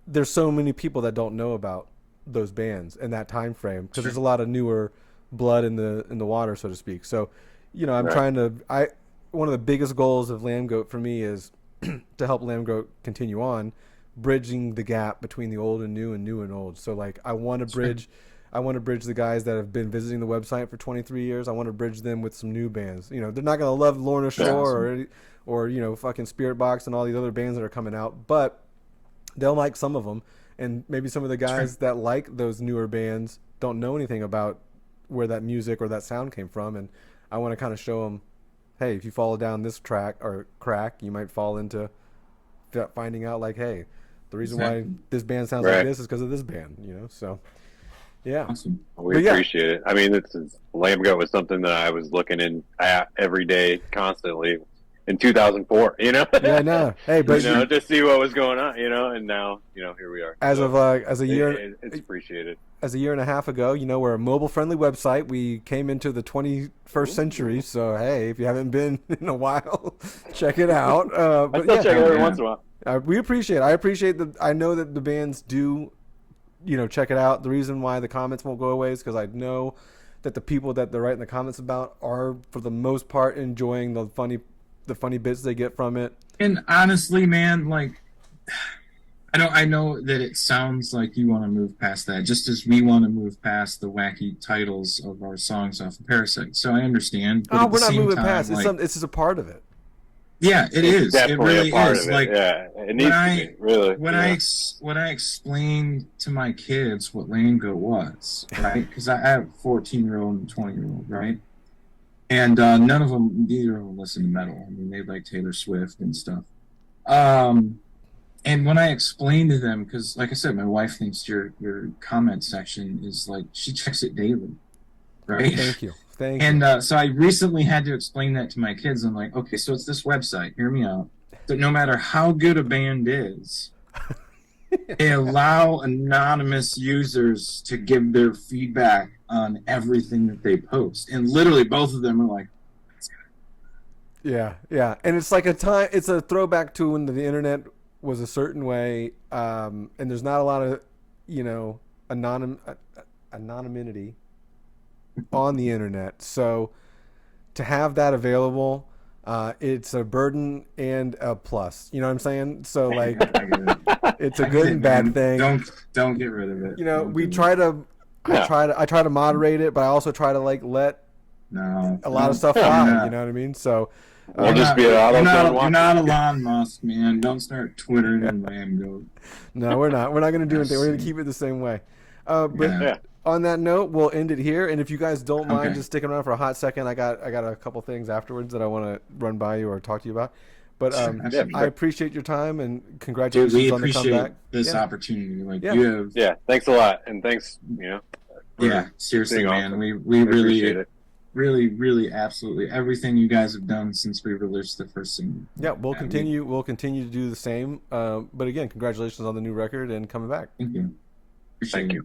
there's so many people that don't know about those bands in that time frame because there's a lot of newer blood in the water, so to speak. So, you know, I'm trying to. One of the biggest goals of Lambgoat for me is to help Lambgoat continue on, bridging the gap between the old and new and old. So like I want to bridge. I want to bridge the guys that have been visiting the website for 23 years. I want to bridge them with some new bands. You know, they're not going to love Lorna Shore or you know, fucking Spirit Box and all these other bands that are coming out, but they'll like some of them. And maybe some of the guys that like those newer bands don't know anything about where that music or that sound came from. And I want to kind of show them, hey, if you follow down this track or crack, you might fall into finding out like, hey, the reason why this band sounds like this is because of this band, you know? So, yeah. Awesome. We appreciate it. I mean, Lambgoat was something that I was looking at every day, constantly in 2004, you know? Yeah, no. Hey, but you know, to see what was going on, you know, and now, you know, here we are. As a year, it's appreciated. As a year and a half ago, you know, we're a mobile-friendly website. We came into the 21st century, so hey, if you haven't been in a while, check it out. I still check it every once in a while. We appreciate it. I appreciate that. I know that the bands do, you know, check it out. The reason why the comments won't go away is because I know that the people that they're writing the comments about are, for the most part, enjoying the funny bits they get from it. And honestly, man, like, I know that it sounds like you want to move past that, just as we want to move past the wacky titles of our songs off of Parasite. So I understand. But we're not moving past. It's just a part of it. Yeah, it is. Definitely it really a part is. of it. Like, yeah, it needs to be, really. When I explained to my kids what Lambgoat was, right? Because I have a 14-year-old and 20-year-old, right? And neither of them listen to metal. I mean, they like Taylor Swift and stuff. And when I explained to them, because like I said, my wife thinks your comment section is like, she checks it daily, right? Thank you. And so I recently had to explain that to my kids. I'm like, okay, so it's this website. Hear me out. That no matter how good a band is, they allow anonymous users to give their feedback on everything that they post. And literally both of them are like, yeah. And it's like it's a throwback to when the internet was a certain way. And there's not a lot of, you know, anonymity on the internet. So to have that available, it's a burden and a plus. You know what I'm saying? So like, it's a good and bad thing. Don't get rid of it. You know, I try to moderate it, but I also try to like let a lot of stuff fly. You know what I mean? So we'll just be you're not Elon Musk, man. Don't start twittering and Lambgoat. No, we're not. We're not going to do anything. We're going to keep it the same way. On that note, we'll end it here. And if you guys don't mind just sticking around for a hot second, I got a couple things afterwards that I want to run by you or talk to you about. But I appreciate your time and congratulations on the comeback. This opportunity. Like you have, thanks a lot, and thanks, you know. Seriously, man. Awesome. We appreciate it. Really, absolutely everything you guys have done since we released the first single. Yeah, we'll continue. We'll continue to do the same. But again, congratulations on the new record and coming back. Thank you. Appreciate it.